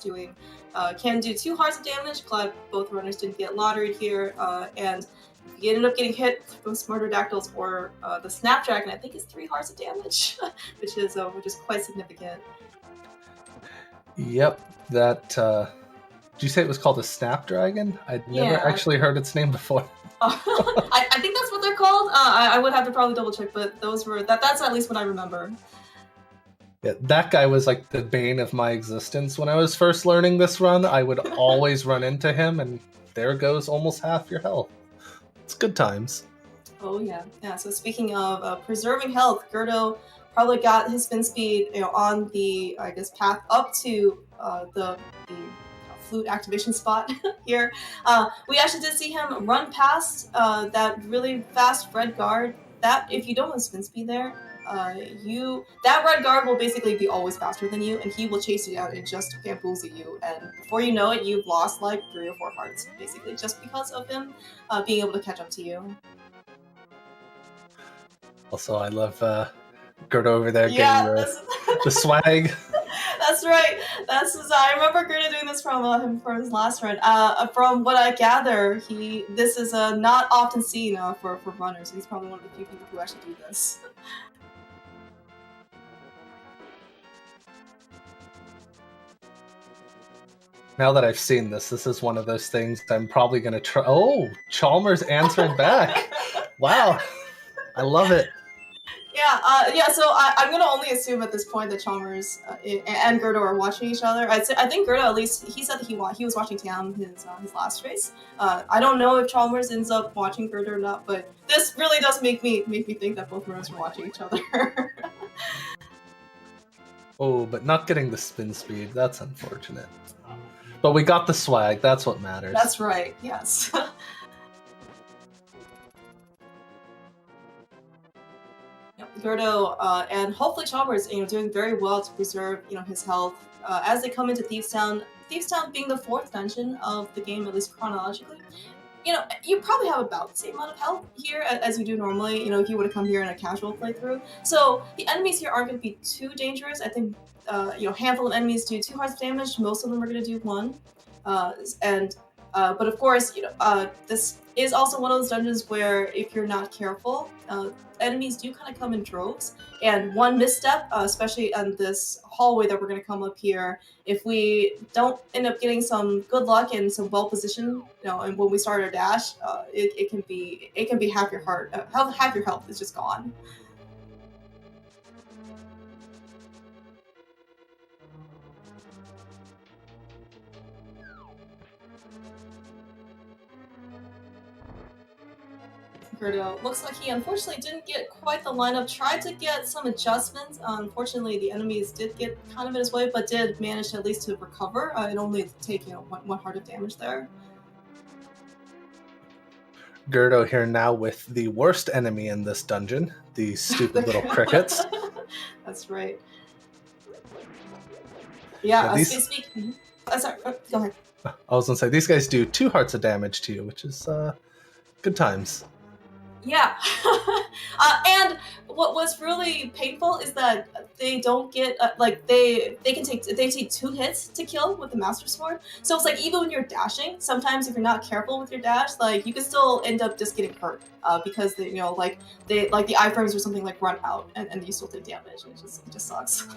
S2: can do 2 hearts of damage. Glad both runners didn't get lotteried here. And if you ended up getting hit from Smarterdactyls or the Snapdragon, I think it's 3 hearts of damage, which is quite significant.
S3: Yep, that. Did you say it was called a Snapdragon? I'd never actually heard its name before.
S2: I think that's what they're called? I would have to probably double check, but those were that's at least what I remember.
S3: Yeah, that guy was like the bane of my existence when I was first learning this run. I would always run into him, and there goes almost half your health. It's good times.
S2: Oh yeah, yeah. So speaking of preserving health, g3rd0 probably got his spin speed, on the path up to the flute activation spot here. We actually did see him run past that really fast red guard. That if you don't have spin speed there, that red guard will basically be always faster than you, and he will chase you down and just bamboozle you. And before you know it, you've lost like 3 or 4 hearts, basically, just because of him being able to catch up to you.
S3: Also, I love g3rd0 over there getting the swag.
S2: That's right. I remember g3rd0 doing this from him for his last run. From what I gather, this is not often seen for runners. He's probably one of the few people who actually do this.
S3: Now that I've seen this is one of those things I'm probably going to try. Oh, Chalmers answered back. Wow. I love it.
S2: Yeah, so I'm going to only assume at this point that Chalmers and g3rd0 are watching each other. I think g3rd0, at least, he said that he was watching Tam his last race. I don't know if Chalmers ends up watching g3rd0 or not, but this really does make me think that both runners are watching each other.
S3: Oh, but not getting the spin speed. That's unfortunate. But we got the swag. That's what matters.
S2: That's right, yes. g3rd0 and hopefully Chalmers, doing very well to preserve, his health as they come into Thieves Town. Thieves Town being the 4th dungeon of the game, at least chronologically. You probably have about the same amount of health here as you do normally, if you were to come here in a casual playthrough. So the enemies here aren't going to be too dangerous. I think, handful of enemies do 2 hearts of damage. Most of them are going to do 1. But of course, this is also one of those dungeons where if you're not careful, enemies do kind of come in droves, and one misstep, especially on this hallway that we're going to come up here, if we don't end up getting some good luck and some well position, and when we start our dash, it can be half your health is just gone. g3rd0 looks like he unfortunately didn't get quite the lineup. Tried to get some adjustments. Unfortunately, the enemies did get kind of in his way, but did manage to at least to recover and only take 1 heart of damage there.
S3: g3rd0 here now with the worst enemy in this dungeon, the stupid little crickets.
S2: That's right. Yeah, sorry, go ahead.
S3: I was going to say, these guys do 2 hearts of damage to you, which is good times.
S2: Yeah. And what was really painful is that they don't get they take 2 hits to kill with the Master Sword. So it's like even when you're dashing, sometimes if you're not careful with your dash, you can still end up just getting hurt because the iframes or something run out and you still take damage. It just sucks.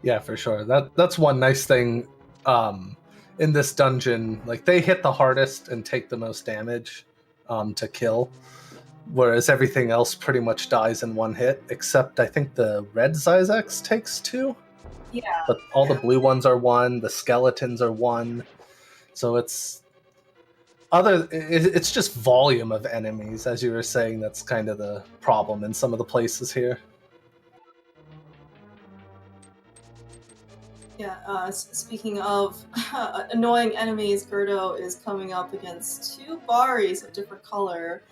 S3: Yeah, for sure. That's one nice thing in this dungeon. They hit the hardest and take the most damage to kill, whereas everything else pretty much dies in 1 hit, except I think the red Zyzex takes 2.
S2: Yeah.
S3: But all the blue ones are 1, the skeletons are 1. So it's just volume of enemies, as you were saying. That's kind of the problem in some of the places here.
S2: Yeah, speaking of annoying enemies, g3rd0 is coming up against 2 Baris of different color.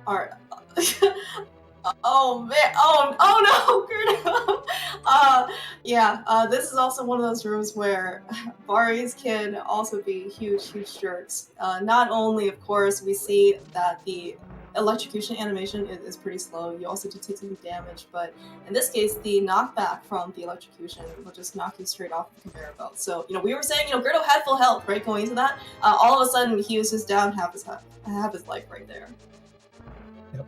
S2: Oh man! Oh no, g3rd0! This is also one of those rooms where Baris can also be huge jerks. Not only, of course, we see that the electrocution animation is pretty slow. You also do take some damage, but in this case, the knockback from the electrocution will just knock you straight off the conveyor belt. So, we were saying, g3rd0 had full health, right, going into that. All of a sudden, he was just down half his life right there.
S3: Yep.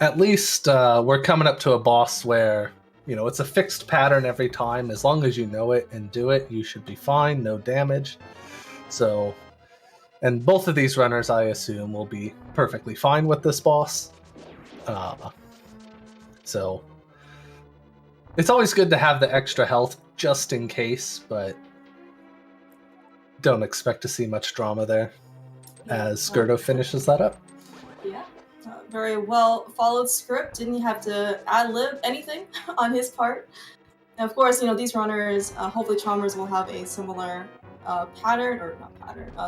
S3: At least we're coming up to a boss where, it's a fixed pattern every time. As long as you know it and do it, you should be fine, no damage. So And both of these runners, I assume, will be perfectly fine with this boss. So it's always good to have the extra health just in case, but don't expect to see much drama there as z3rd0 finishes that up.
S2: Yeah, very well followed script. Didn't have to ad-lib anything on his part. And of course, these runners, hopefully Chalmers will have a similar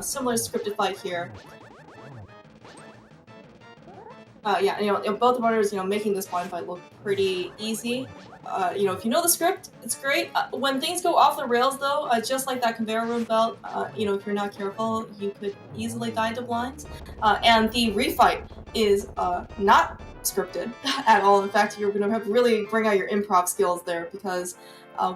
S2: similar scripted fight here. Both runners, making this blind fight look pretty easy. If you know the script, it's great. When things go off the rails, though, just like that conveyor room belt, if you're not careful, you could easily die to blinds. And the refight is not scripted at all. In fact, you're going to have to really bring out your improv skills there, because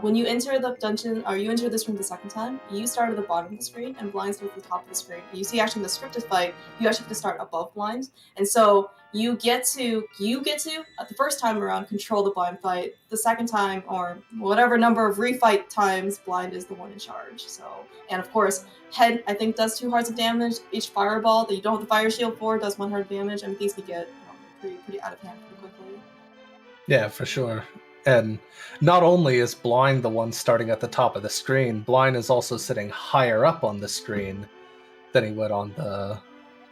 S2: when you enter the dungeon, or you enter this room the second time, you start at the bottom of the screen, and blinds are at the top of the screen. You see, actually, in the scripted fight, you actually have to start above blinds, and so you get to the first time around control the blind fight. The second time, or whatever number of refight times, blind is the one in charge. So, and of course, head, I think, does 2 hearts of damage. Each fireball that you don't have the fire shield for does 1 heart of damage. I mean, these could get pretty out of hand pretty quickly.
S3: Yeah, for sure. And not only is blind the one starting at the top of the screen, blind is also sitting higher up on the screen than he would on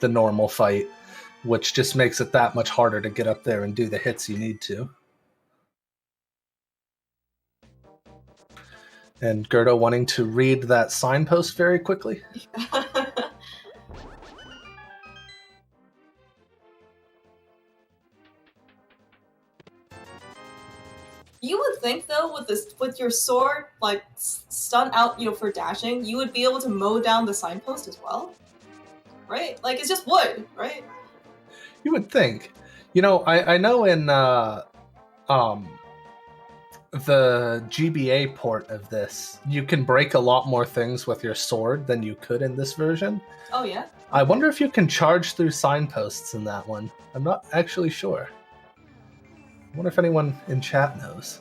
S3: the normal fight, which just makes it that much harder to get up there and do the hits you need to. And z3rd0 wanting to read that signpost very quickly.
S2: You would think, though, with your sword, like, stun out, for dashing, you would be able to mow down the signpost as well, right? Like, it's just wood, right?
S3: You would think. I know in the GBA port of this, you can break a lot more things with your sword than you could in this version.
S2: Oh, yeah?
S3: I wonder if you can charge through signposts in that one. I'm not actually sure. I wonder if anyone in chat knows.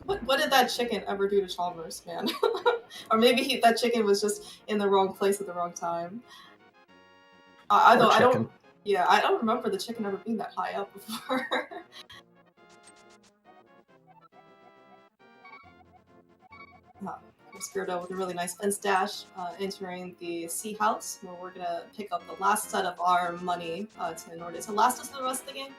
S2: What did that chicken ever do to Chalmers, man? Or maybe that chicken was just in the wrong place at the wrong time. I don't remember the chicken ever being that high up before. z3rd0 with a really nice fence dash, entering the sea house, where we're gonna pick up the last set of our money in order to last us the rest of the game.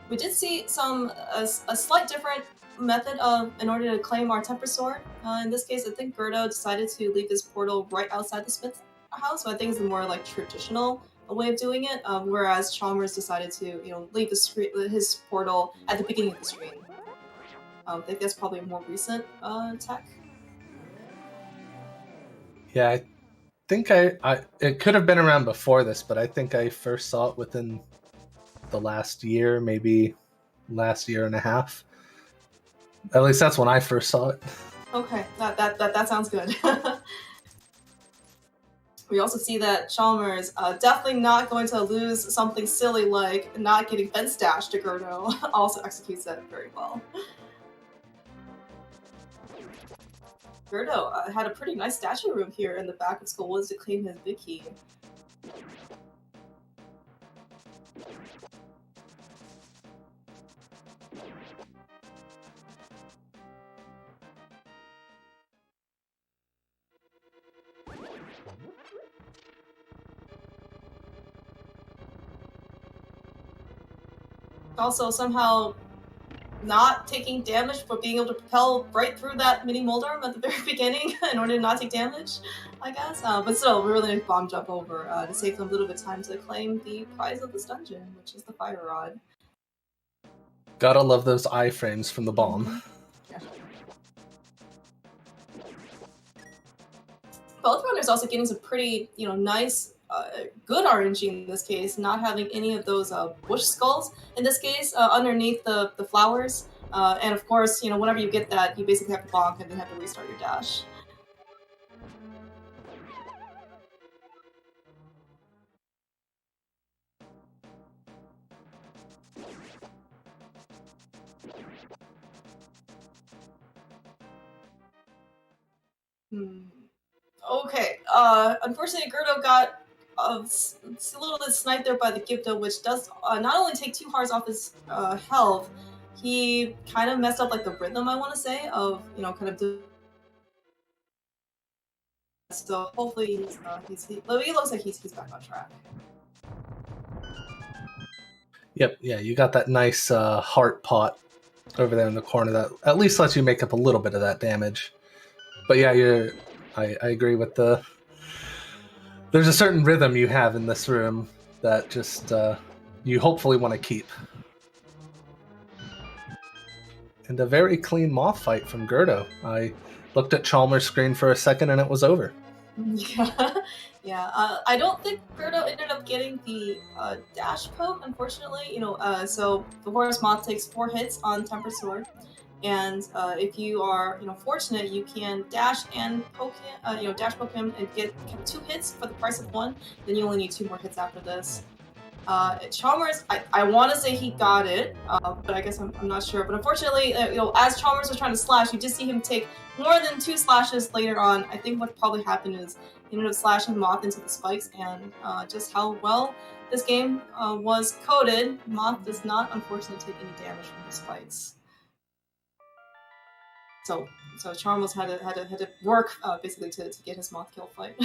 S2: We did see a slight different method in order to claim our temper sword. In this case, I think z3rd0 decided to leave this portal right outside the smith's house, so I think it's a more like traditional way of doing it, whereas Chalmers decided to leave his portal at the beginning of the screen. I think that's probably a more recent tech.
S3: Yeah, I think it could have been around before this, but I think I first saw it within the last year, maybe last year and a half. At least that's when I first saw it.
S2: Okay, that sounds good. We also see that Chalmers definitely not going to lose something silly like not getting fence dash to z3rd0. Also executes that very well. z3rd0 had a pretty nice statue room here in the back of Skull Woods to claim his big key. Also, somehow not taking damage, but being able to propel right through that mini Moldorm at the very beginning in order to not take damage, I guess. But still, we really nice bomb jump over to save them a little bit of time to claim the prize of this dungeon, which is the fire rod.
S3: Gotta love those iframes from the bomb.
S2: Yeah. Both runners also getting some pretty, nice, good RNG in this case, not having any of those bush skulls in this case underneath the flowers. And of course, whenever you get that, you basically have to bonk and then have to restart your dash. Okay. Unfortunately, g3rd0 got a little bit sniped there by the g3rd0, which does not only take 2 hearts off his health, he kind of messed up like the rhythm, I want to say, of kind of. So hopefully he looks like he's back on track.
S3: Yep, yeah, you got that nice heart pot over there in the corner that at least lets you make up a little bit of that damage. But yeah, I agree with there's a certain rhythm you have in this room that just you hopefully want to keep. And a very clean moth fight from g3rd0. I looked at Chalmers' screen for a second and it was over.
S2: Yeah, yeah. I don't think g3rd0 ended up getting the dash poke, unfortunately. So the Horus Moth takes 4 hits on Tempered Sword, and if you are fortunate, you can dash and poke him. Dash poke him and get kind of 2 hits for the price of 1. Then you only need 2 more hits after this. Chalmers, I want to say he got it, but I guess I'm not sure. But unfortunately, as Chalmers was trying to slash, you did see him take more than 2 slashes later on. I think what probably happened is he ended up slashing Moth into the spikes, and just how well this game was coded, Moth does not unfortunately take any damage from the spikes. So Chalmers had to work basically to get his Moth kill fight.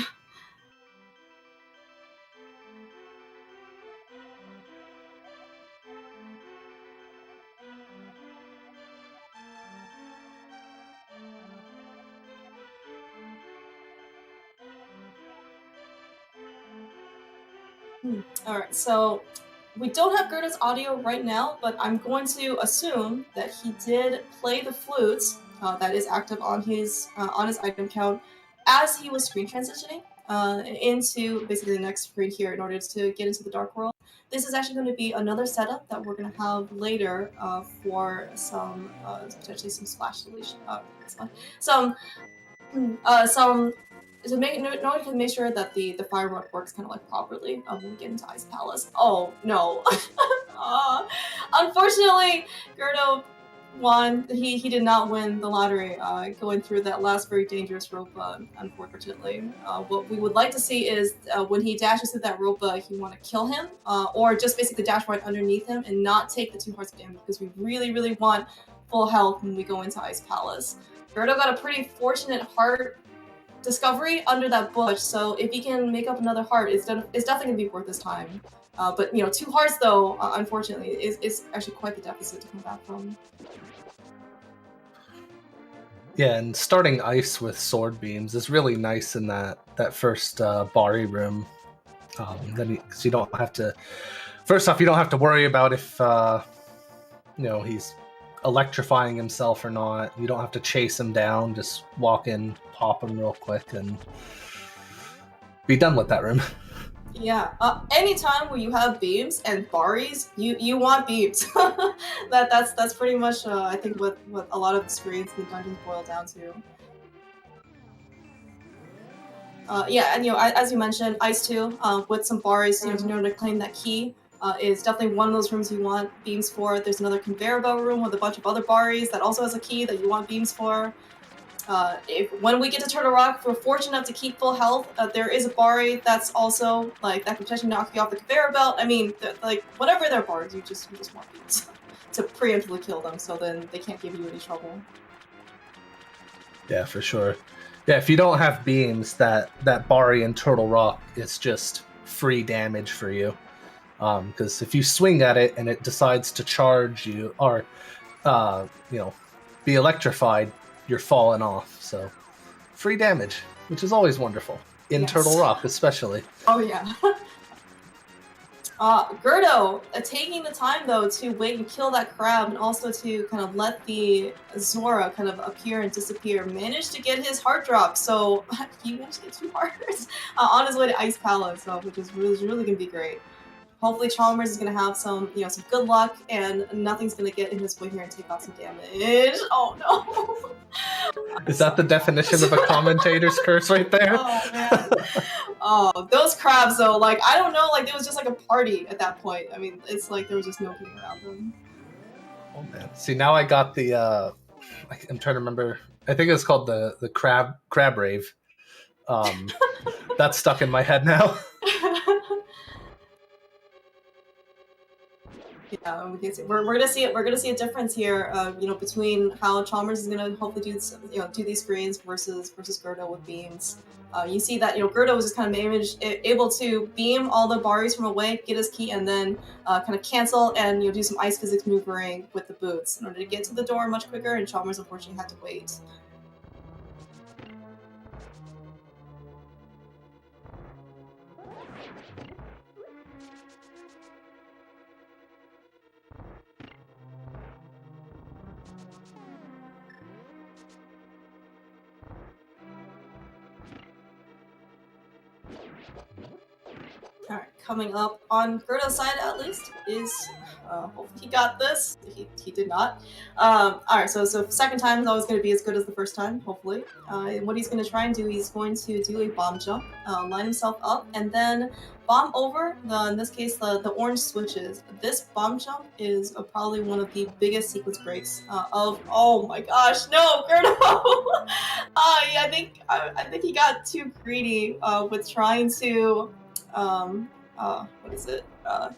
S2: Alright, so we don't have g3rd0's audio right now, but I'm going to assume that he did play the flute that is active on his item count as he was screen transitioning into basically the next screen here in order to get into the Dark World. This is actually going to be another setup that we're going to have later for some potentially some splash deletion. To make sure that the firework works kind of like properly when we get into Ice Palace. Oh no! Unfortunately, g3rd0 won. He did not win the lottery going through that last very dangerous rope. Unfortunately, what we would like to see is when he dashes through that rope, you want to kill him or just basically dash right underneath him and not take the 2 hearts of damage because we really want full health when we go into Ice Palace. g3rd0 got a pretty fortunate heart discovery under that bush, so if he can make up another heart, it's definitely gonna be worth his time. But 2 hearts though, unfortunately, is actually quite the deficit to come back from.
S3: Yeah, and starting ice with sword beams is really nice in that first Bari room. Then you don't have to. First off, you don't have to worry about if he's electrifying himself or not. You don't have to chase him down. Just walk in, pop him real quick, and be done with that room.
S2: Yeah. Anytime where you have beams and Baris, you want beams. that's pretty much I think what a lot of the screens in the dungeons boil down to. Yeah, and as you mentioned, Ice 2 with some Baris, in order to claim that key. Is definitely one of those rooms you want beams for. There's another conveyor belt room with a bunch of other Baris that also has a key that you want beams for. When we get to Turtle Rock, if we're fortunate enough to keep full health, there is a Bari that's also that can potentially knock you off the conveyor belt. I mean, whatever their Baris, you just want beams to preemptively kill them, so then they can't give you any trouble.
S3: Yeah, for sure. Yeah, if you don't have beams, that Bari in Turtle Rock is just free damage for you. Because if you swing at it and it decides to charge you or, be electrified, you're falling off. So, free damage, which is always wonderful. In yes. Turtle Rock, especially.
S2: Oh, yeah. g3rd0 taking the time, though, to wait and kill that crab and also to kind of let the Zora kind of appear and disappear, managed to get his heart drop. So, he managed to get 2 hearts on his way to Ice Palace, which is really going to be great. Hopefully Chalmers is going to have some good luck and nothing's going to get in his way here and take off some damage. Oh no.
S3: Is that the definition of a commentator's curse right there?
S2: Oh man. Oh, those crabs though, I don't know, it was just like a party at that point. I mean, it's like there was just no getting around them.
S3: Oh man. See, now I got the I'm trying to remember. I think it's called the crab rave. That's stuck in my head now.
S2: Yeah, we're gonna see it. We're gonna see a difference here, between how Chalmers is gonna hopefully do these screens versus g3rd0 with beams. You see that g3rd0 was just kind of able to beam all the Baris from away, get his key, and then kind of cancel and do some ice physics maneuvering with the boots in order to get to the door much quicker. And Chalmers unfortunately had to wait. Alright, coming up on g3rd0's side at least is, hopefully he got this. He did not. Alright, so second time is always going to be as good as the first time, hopefully. And what he's going to try and do, he's going to do a bomb jump, line himself up, and then bomb over, in this case, the orange switches. This bomb jump is probably one of the biggest sequence breaks of, oh my gosh, no, g3rd0! Yeah, I think he got too greedy with trying to what is it?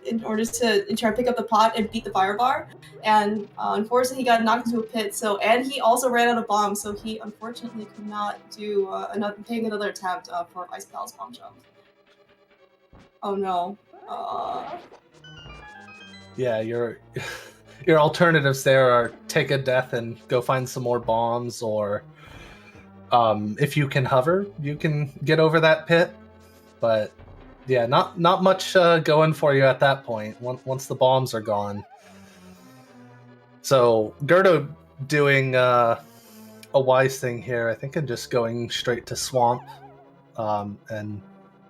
S2: In order to try to pick up the pot and beat the fire bar, and unfortunately he got knocked into a pit. And he also ran out of bombs, so he unfortunately could not do take another attempt for Ice Palace bomb jump. Oh no.
S3: Yeah, your alternatives there are take a death and go find some more bombs, or if you can hover, you can get over that pit, but. Yeah, not much going for you at that point, once the bombs are gone. So, g3rd0 doing a wise thing here, I think, and just going straight to Swamp, and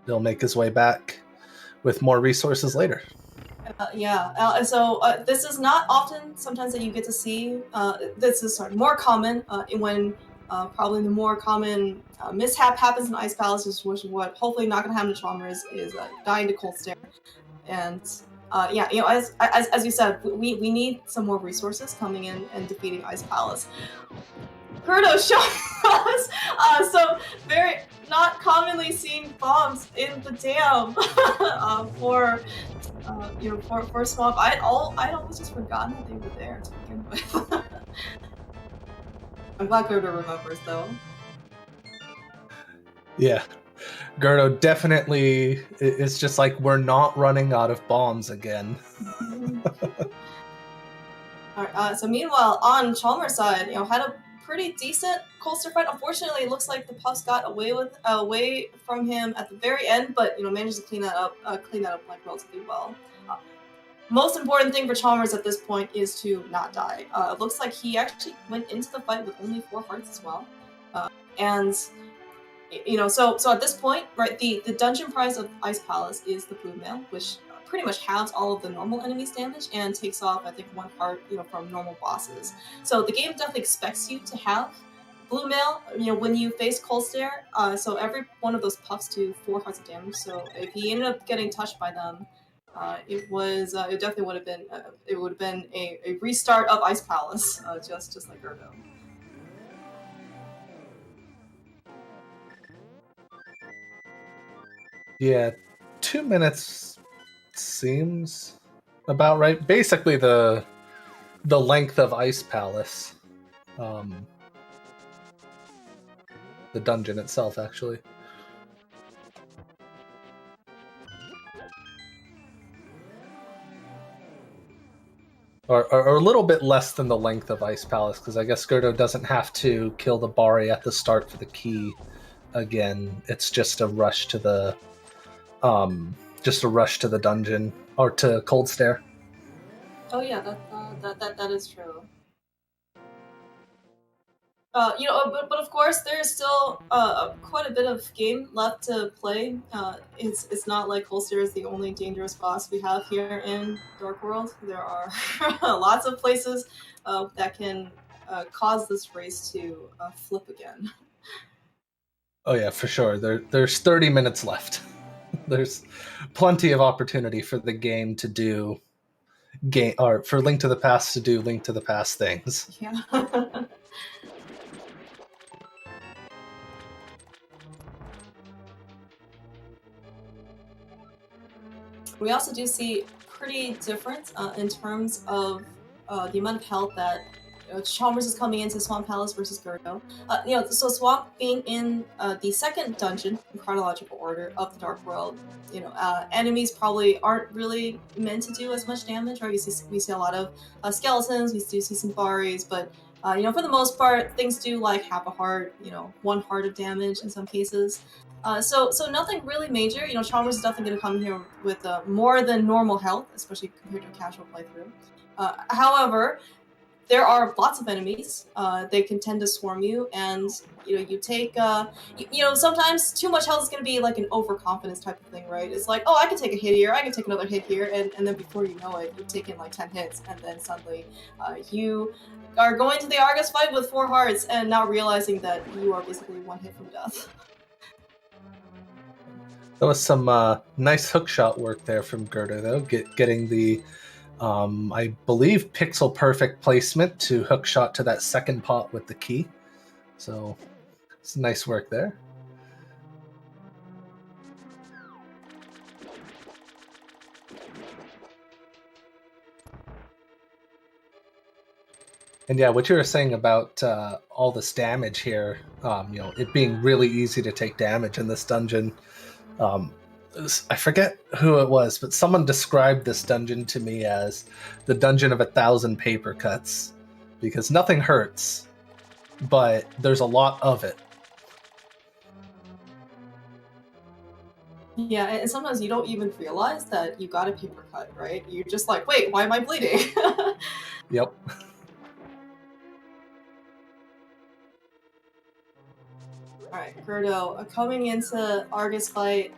S3: he'll make his way back with more resources later. This is not often, sometimes, that you get to see, this is more common when probably the more common mishap happens in Ice Palace, which is what hopefully not going to happen to Chalmers, is dying to Cold Stare. And as you said, we need some more resources coming in and defeating Ice Palace. g3rd0 showing us some very not commonly seen bombs in the dam for Swamp. I'd almost just forgotten that they were there to begin with. I'm glad g3rd0 remembers, though. Yeah. g3rd0 definitely is just like, we're not running out of bombs again.
S2: Alright, so meanwhile, on Chalmers' side, had a pretty decent Colster fight. Unfortunately, it looks like the Puffs got away from him at the very end, but managed to clean that up like relatively well. Most important thing for Chalmers at this point is to not die. It looks like he actually went into the fight with only 4 hearts as well. So at this point, right, the dungeon prize of Ice Palace is the blue mail, which pretty much halves all of the normal enemies damage and takes off, I think, 1 heart, from normal bosses. So the game definitely expects you to have blue mail, when you face Cold Stare. So every one of those puffs do 4 hearts of damage. So if he ended up getting touched by them, it definitely would have been a restart of Ice Palace, just like g3rd0.
S3: Yeah, 2 minutes seems about right. Basically the length of Ice Palace. The dungeon itself, actually. Or a little bit less than the length of Ice Palace, because I guess g3rd0 doesn't have to kill the Bari at the start for the key again. It's just a rush to the dungeon, or to Cold Stare.
S2: Oh yeah, that is true. But of course, there's still quite a bit of game left to play. It's not like Cold Stare is the only dangerous boss we have here in Dark World. There are lots of places that can cause this race to flip again.
S3: Oh yeah, for sure. There's 30 minutes left. There's plenty of opportunity for the game to do or for Link to the Past to do Link to the Past things.
S2: Yeah. We also do see pretty different in terms of the amount of health that Chalmers is coming into Swamp Palace versus g3rd0. So Swamp being in the second dungeon in chronological order of the Dark World, enemies probably aren't really meant to do as much damage, right? We see a lot of skeletons, we do see some Baris, but for the most part, things do like half a heart, 1 heart of damage in some cases. So nothing really major. Chalmers is definitely going to come here with more than normal health, especially compared to a casual playthrough. However, there are lots of enemies. They can tend to swarm you, and you take sometimes too much health is going to be like an overconfidence type of thing, right? It's like, oh, I can take a hit here, I can take another hit here, and then before you know it, you've taken like 10 hits, and then suddenly you are going to the Argus fight with 4 hearts and not realizing that you are basically 1 hit from death.
S3: That was some nice hookshot work there from g3rd0, though, getting the, I believe, pixel perfect placement to hookshot to that second pot with the key. So it's nice work there. And yeah, what you were saying about all this damage here, it being really easy to take damage in this dungeon. I forget who it was, but someone described this dungeon to me as the dungeon of 1,000 paper cuts, because nothing hurts, but there's a lot of it.
S2: Yeah, and sometimes you don't even realize that you got a paper cut, right? You're just like, wait, why am I bleeding?
S3: Yep.
S2: Alright, g3rd0 coming into Argus fight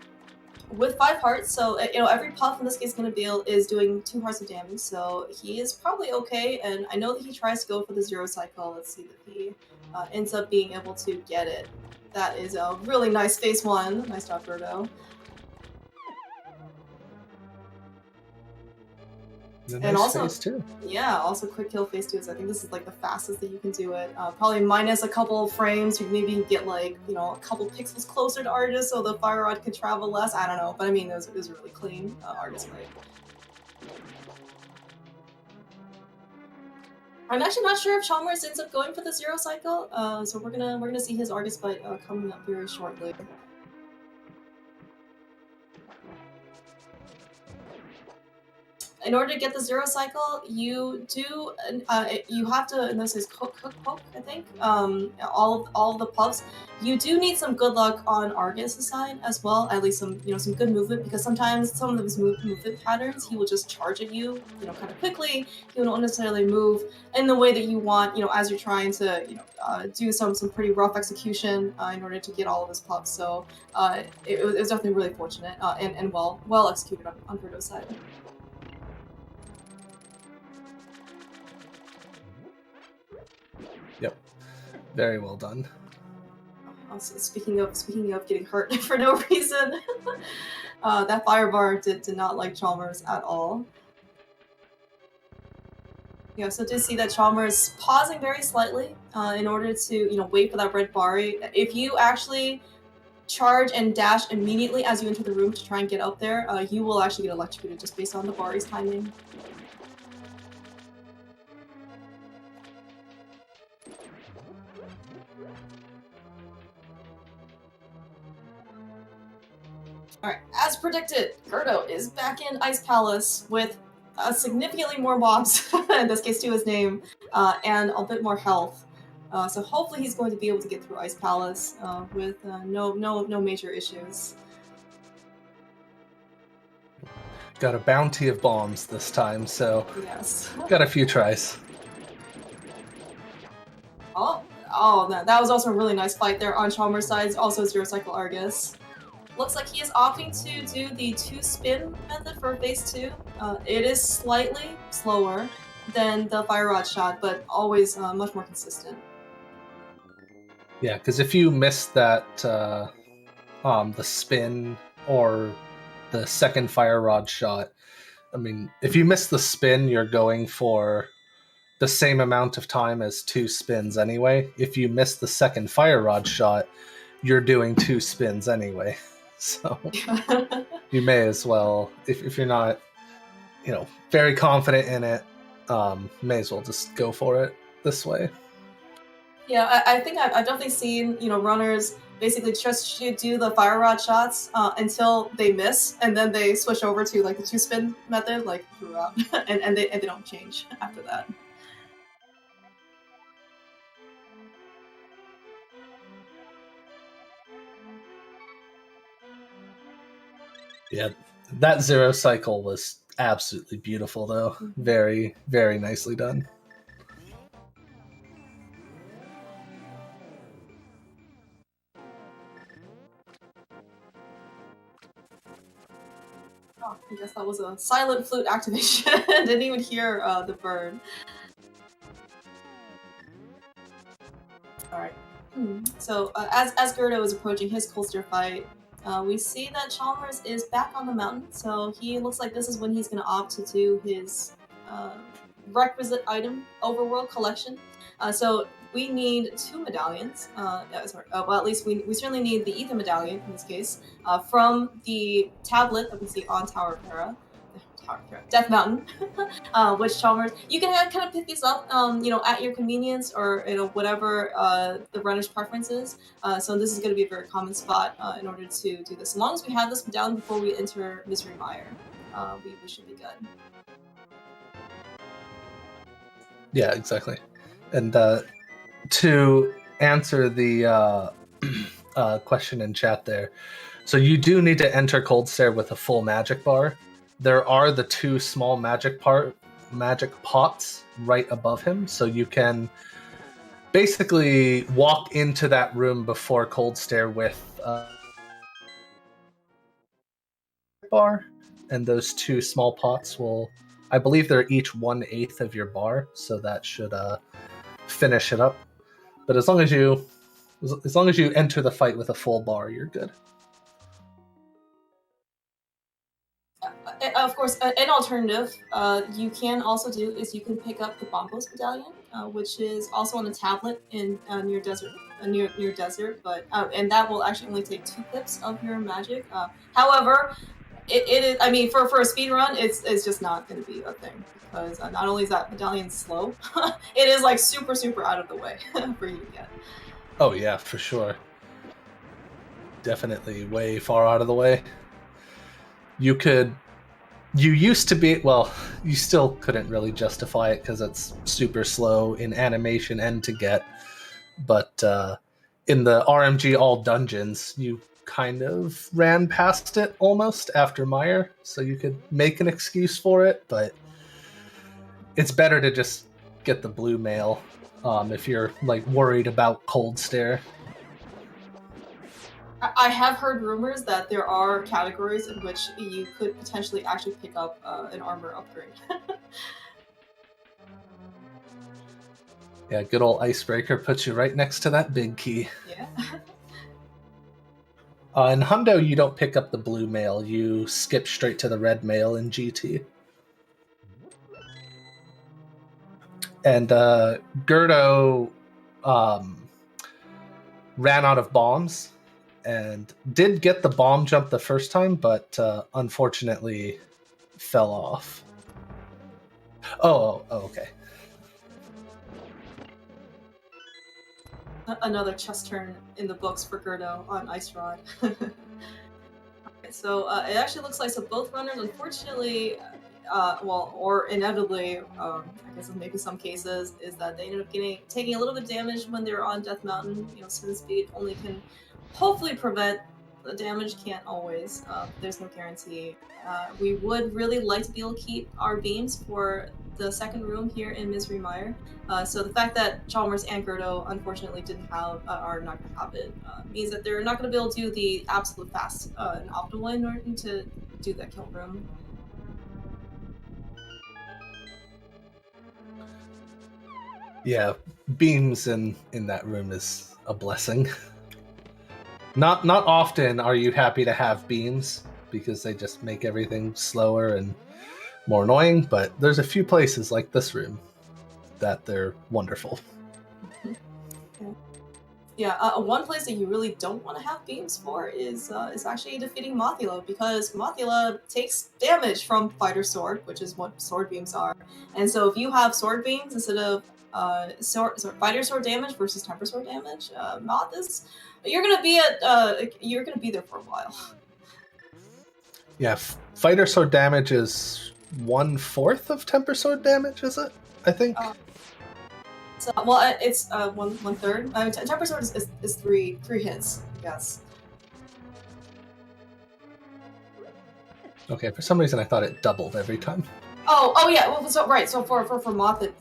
S2: with 5 hearts, so every puff in this case is doing 2 hearts of damage, so he is probably okay, and I know that he tries to go for the 0 cycle. Let's see that he ends up being able to get it. That is a really nice phase 1. Nice job, g3rd0.
S3: And also phase 2.
S2: Yeah, also quick kill phase 2 is, I think this is like the fastest that you can do it. Probably minus a couple frames, you maybe get like, a couple pixels closer to Argus so the fire rod could travel less. I don't know, but I mean, it was really clean Argus fight. I'm actually not sure if Chalmers ends up going for the 0 cycle, so we're gonna see his Argus fight coming up very shortly. In order to get the 0 cycle, you do you have to, and this is poke, I think. All of the puffs. You do need some good luck on Argus' side as well. At least some some good movement, because sometimes some of his movement patterns, he will just charge at you kind of quickly. He won't necessarily move in the way that you want as you're trying to do some pretty rough execution in order to get all of his puffs. So it was definitely really fortunate and well executed on g3rd0's side.
S3: Yep, very well done.
S2: Also, speaking of getting hurt for no reason, that fire bar did not like Chalmers at all. Yeah, so did see that Chalmers pausing very slightly in order to wait for that red bar. If you actually charge and dash immediately as you enter the room to try and get up there, you will actually get electrocuted just based on the Bari's timing. Alright, as predicted, g3rd0 is back in Ice Palace with significantly more mobs, in this case to his name, and a bit more health. So hopefully he's going to be able to get through Ice Palace with no major issues.
S3: Got a bounty of bombs this time, so
S2: yes,
S3: got a few tries.
S2: Oh, that was also a really nice fight there on Chalmers' side. Also 0 cycle Argus. Looks like he is opting to do the 2-spin method for phase 2. It is slightly slower than the fire rod shot, but always much more consistent.
S3: Yeah, because if you miss that, the spin or the second fire rod shot, I mean, if you miss the spin, you're going for the same amount of time as 2 spins anyway. If you miss the second fire rod shot, you're doing 2 spins anyway. So You may as well, if you're not, very confident in it, may as well just go for it this way.
S2: Yeah, I think I've definitely seen runners basically just do the fire rod shots until they miss, and then they switch over to like the 2-spin method like throughout, and they don't change after that.
S3: Yeah, that 0 cycle was absolutely beautiful, though. Very, very nicely done.
S2: Oh, I guess that was a silent flute activation. Didn't even hear the bird. All right. So as g3rd0 is approaching his Colster fight, we see that Chalmers is back on the mountain. So he looks like this is when he's going to opt to do his requisite item overworld collection. So we need 2 medallions. Well, at least we certainly need the Ether medallion in this case from the tablet that we see on Tower of Terra. Death Mountain, which Chalmers, you can kind of pick these up, at your convenience or whatever the runner's preference is. So this is going to be a very common spot in order to do this. As long as we have this down before we enter Misery Mire, we should be good.
S3: Yeah, exactly. And to answer the question in chat there, so you do need to enter Cold Stare with a full magic bar. There are the 2 small magic pots right above him, so you can basically walk into that room before Cold Stare with a bar, and those 2 small pots will, I believe they're each 1/8 of your bar, so that should finish it up. But as long as you enter the fight with a full bar, you're good.
S2: Of course, an alternative you can also do is you can pick up the Bombos medallion, which is also on the tablet in near desert, but and that will actually only take 2 pips of your magic. However, it is. I mean, for a speed run, it's just not going to be a thing because not only is that medallion slow, it is like super out of the way for you to get.
S3: Oh yeah, for sure. Definitely way far out of the way. You used to be, well, you still couldn't really justify it because it's super slow in animation and to get, but in the RMG all dungeons, you kind of ran past it almost after Mire, so you could make an excuse for it, but it's better to just get the blue mail if you're like worried about Cold Stare.
S2: I have heard rumors that there are categories in which you could potentially actually pick up an armor upgrade.
S3: Yeah, good old Icebreaker puts you right next to that big key.
S2: Yeah.
S3: In Hundo, you don't pick up the blue mail. You skip straight to the red mail in GT. And g3rd0 ran out of bombs and did get the bomb jump the first time, but unfortunately fell off. Oh, okay.
S2: Another chess turn in the books for g3rd0 on Ice Rod. So it actually looks like both runners, unfortunately, or inevitably, I guess in maybe some cases, is that they ended up taking a little bit of damage when they were on Death Mountain. Spin speed only can hopefully prevent the damage, can't always. There's no guarantee. We would really like to be able to keep our beams for the second room here in Misery Mire. So the fact that Chalmers and g3rd0 unfortunately are not going to have it means that they're not going to be able to do the absolute fast and optimal way in order to do that kill room.
S3: Yeah, beams in that room is a blessing. Not often are you happy to have beams because they just make everything slower and more annoying, but there's a few places like this room that they're wonderful.
S2: Yeah, one place that you really don't want to have beams for is actually defeating Mothula, because Mothula takes damage from Fighter Sword, which is what sword beams are. And so if you have sword beams instead of Fighter Sword damage versus Temper Sword damage, Moth is you're gonna be there for a while.
S3: Yeah, Fighter Sword damage is 1/4 of Temper Sword damage, is it? I think.
S2: So, well, it's 1/3. I mean, Temper Sword is three hits, yes.
S3: Okay, for some reason I thought it doubled every time.
S2: Oh yeah. Well, so right. So for Moth it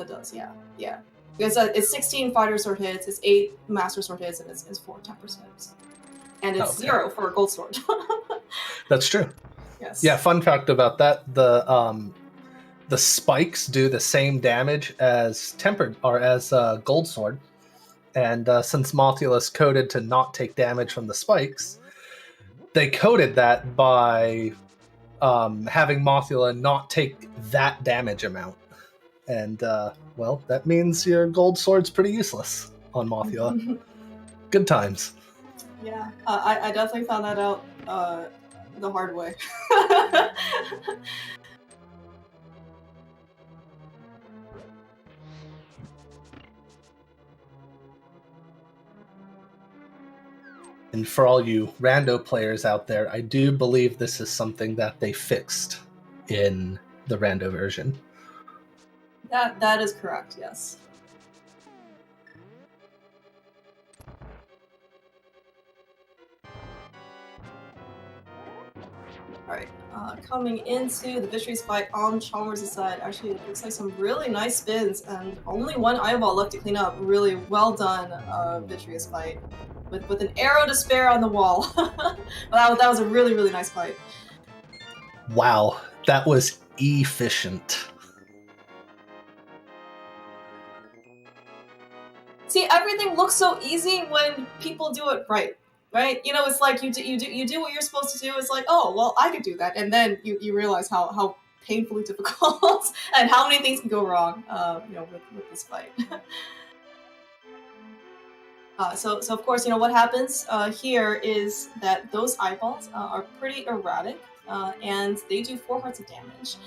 S2: does. Yeah. Because it's 16 Fighter Sword hits, it's 8 Master Sword hits, and it's 4 Temper Swords, and it's 0 for a Gold Sword.
S3: That's true.
S2: Yes.
S3: Yeah. Fun fact about that: the spikes do the same damage as Tempered or as Gold Sword, and since Mothula's coded to not take damage from the spikes, they coded that by having Mothula not take that damage amount. And, well, that means your Gold Sword's pretty useless on Mothula. Good times.
S2: Yeah, I definitely found that out the hard way.
S3: And for all you rando players out there, I do believe this is something that they fixed in the rando version.
S2: That is correct, yes. Alright, coming into the Victory's fight on Chalmers' side, actually it looks like some really nice spins, and only one eyeball left to clean up. Really well done, Victory's fight. With an arrow to spare on the wall. That was a really, really nice fight.
S3: Wow, that was efficient.
S2: See, everything looks so easy when people do it right. Right? You know, it's like you do what you're supposed to do. It's like, oh, well, I could do that, and then you realize how painfully difficult and how many things can go wrong. You know, with this fight. So of course, you know what happens here is that those eyeballs are pretty erratic, and they do 4 hearts of damage,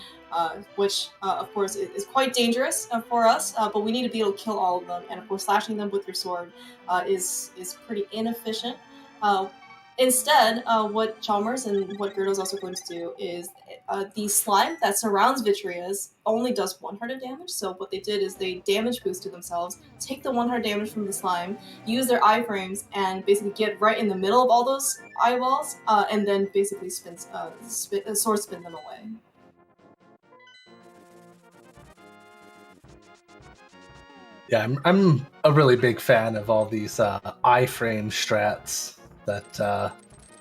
S2: which of course is quite dangerous for us. But we need to be able to kill all of them, and of course, slashing them with your sword is pretty inefficient. Instead, what Chalmers and what g3rd0 is also going to do is the slime that surrounds Vitria's only does 1 heart of damage. So what they did is they damage boosted themselves, take the 1 heart damage from the slime, use their iframes, and basically get right in the middle of all those eyeballs, and then basically sword spin them away.
S3: Yeah, I'm a really big fan of all these iframe strats that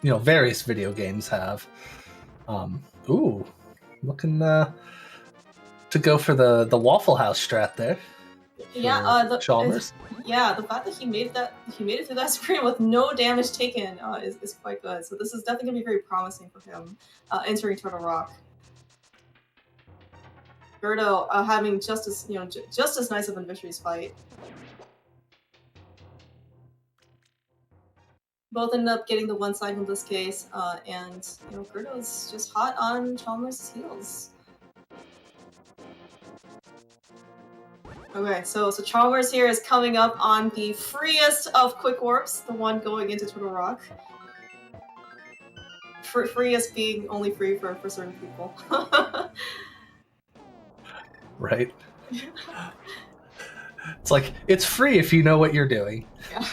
S3: you know, various video games have. Ooh, looking to go for the Waffle House strat there.
S2: Yeah,
S3: Chalmers.
S2: Yeah, the fact that he made it through that screen with no damage taken is quite good. So this is definitely gonna be very promising for him entering Turtle Rock. g3rd0 having just as nice of a Victory's fight. Both ended up getting the one side in this case, and you know, g3rd0 is just hot on Chalmers' heels. Okay, so Chalmers here is coming up on the freest of quick warps, the one going into Turtle Rock. Freest being only free for certain people.
S3: Right. It's like, it's free if you know what you're doing.
S2: Yeah.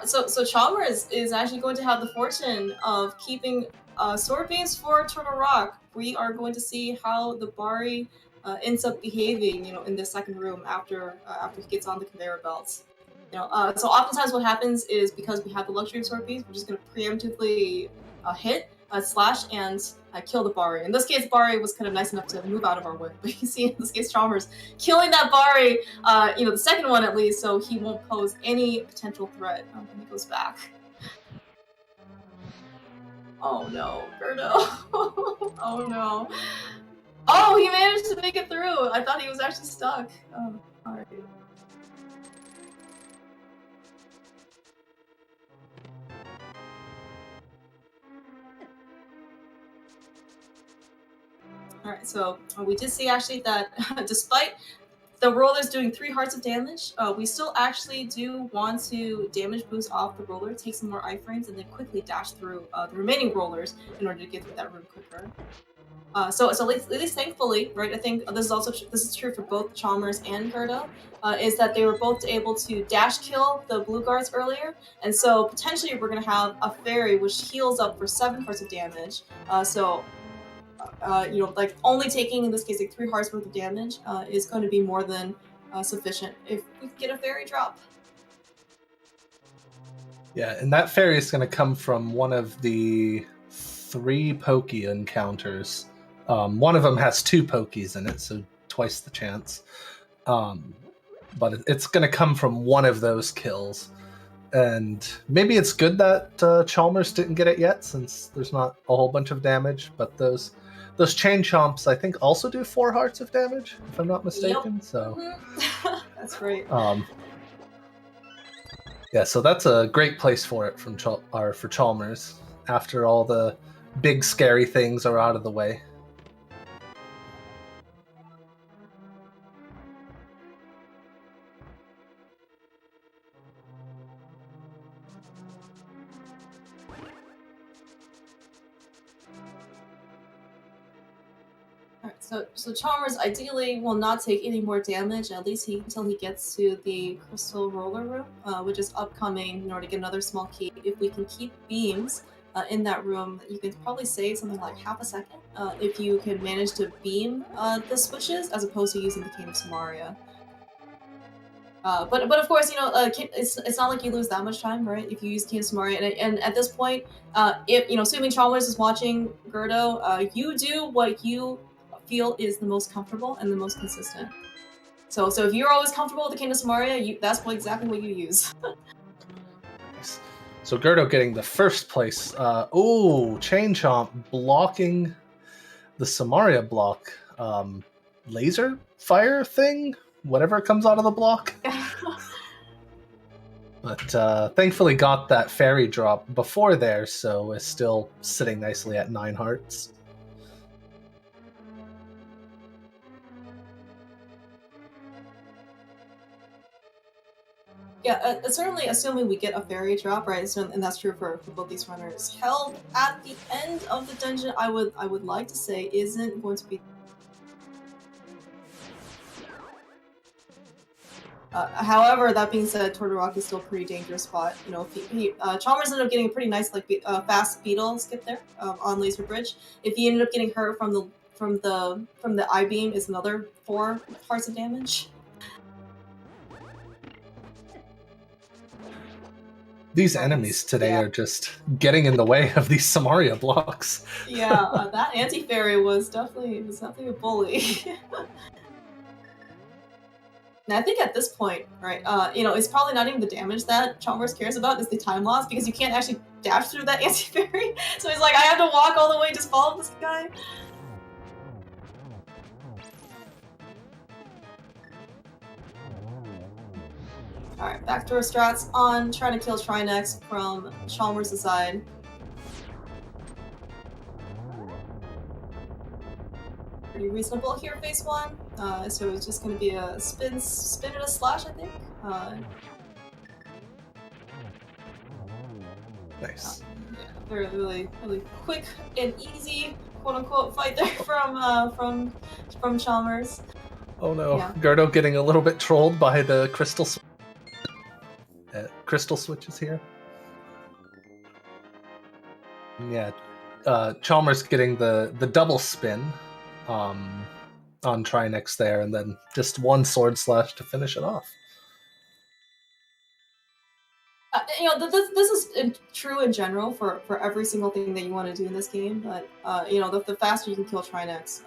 S2: So Chalmers is actually going to have the fortune of keeping sword beams for Turtle Rock. We are going to see how the Bari ends up behaving, you know, in the second room after he gets on the conveyor belts. You know, so oftentimes what happens is, because we have the luxury of sword beams, we're just going to preemptively hit, slash, and kill the Bari. In this case, Bari was kind of nice enough to move out of our way. But you see, in this case, Chalmers killing that Bari, you know, the second one at least, so he won't pose any potential threat when he goes back. Oh no, g3rd0. Oh no. Oh, he managed managed to make it through. I thought he was actually stuck. Oh, alright. Alright, so we did see actually that despite the rollers doing 3 hearts of damage, we still actually do want to damage boost off the roller, take some more iframes, and then quickly dash through the remaining rollers in order to get through that room quicker. So at least thankfully, right? I think this is true for both Chalmers and g3rd0, is that they were both able to dash kill the blue guards earlier, and so potentially we're gonna have a fairy which heals up for 7 hearts of damage. You know, like only taking in this case like 3 hearts worth of damage is going to be more than sufficient if we get a fairy drop.
S3: Yeah, and that fairy is going to come from one of the 3 pokey encounters. One of them has 2 pokies in it, so twice the chance. But it's going to come from one of those kills. And maybe it's good that Chalmers didn't get it yet, since there's not a whole bunch of damage. But those chain chomps, I think, also do 4 hearts of damage, if I'm not mistaken.
S2: Yep.
S3: So
S2: that's great.
S3: Yeah, so that's a great place for it for Chalmers after all the big scary things are out of the way.
S2: So Chalmers ideally will not take any more damage, at least until he gets to the crystal roller room, which is upcoming in order to get another small key. If we can keep beams in that room, you can probably save something like half a second if you can manage to beam the switches as opposed to using the Cane of Samaria. But of course, you know, it's not like you lose that much time, right? If you use Cane of Samaria, and at this point, if you know, assuming Chalmers is watching g3rd0, you do what you feel is the most comfortable and the most consistent. So if you're always comfortable with the Cane of Samaria, that's exactly what you use.
S3: Nice. So g3rd0 getting the first place. Chain Chomp blocking the Samaria block. Laser fire thing? Whatever comes out of the block. But thankfully got that fairy drop before there, so is still sitting nicely at 9 hearts.
S2: Yeah, certainly assuming we get a fairy drop, right? So, and that's true for both these runners. Held at the end of the dungeon, I would like to say isn't going to be. However, that being said, Tordarrock is still a pretty dangerous spot. You know, Chalmers ended up getting a pretty nice fast beetle skip there on Laser Bridge. If he ended up getting hurt from the I beam, is another 4 hearts of damage.
S3: These enemies today are just getting in the way of these Samaria blocks.
S2: Yeah, that anti-fairy was definitely a bully. And I think at this point, right, you know, it's probably not even the damage that Chalmers cares about, it's the time loss, because you can't actually dash through that anti-fairy. So he's like, I have to walk all the way, just follow this guy. Alright, backdoor strats on, trying to kill Trinex from Chalmers' side. Pretty reasonable here, phase 1. So it's just going to be a spin and a slash, I think.
S3: Nice.
S2: Yeah, very really quick and easy, quote unquote, fight there from Chalmers.
S3: Oh no,
S2: yeah.
S3: g3rd0 getting a little bit trolled by the crystal switches here. Yeah, Chalmers getting the double spin on Trinex there, and then just 1 sword slash to finish it off.
S2: You know, this is true in general for every single thing that you want to do in this game, but you know, the faster you can kill Trinex,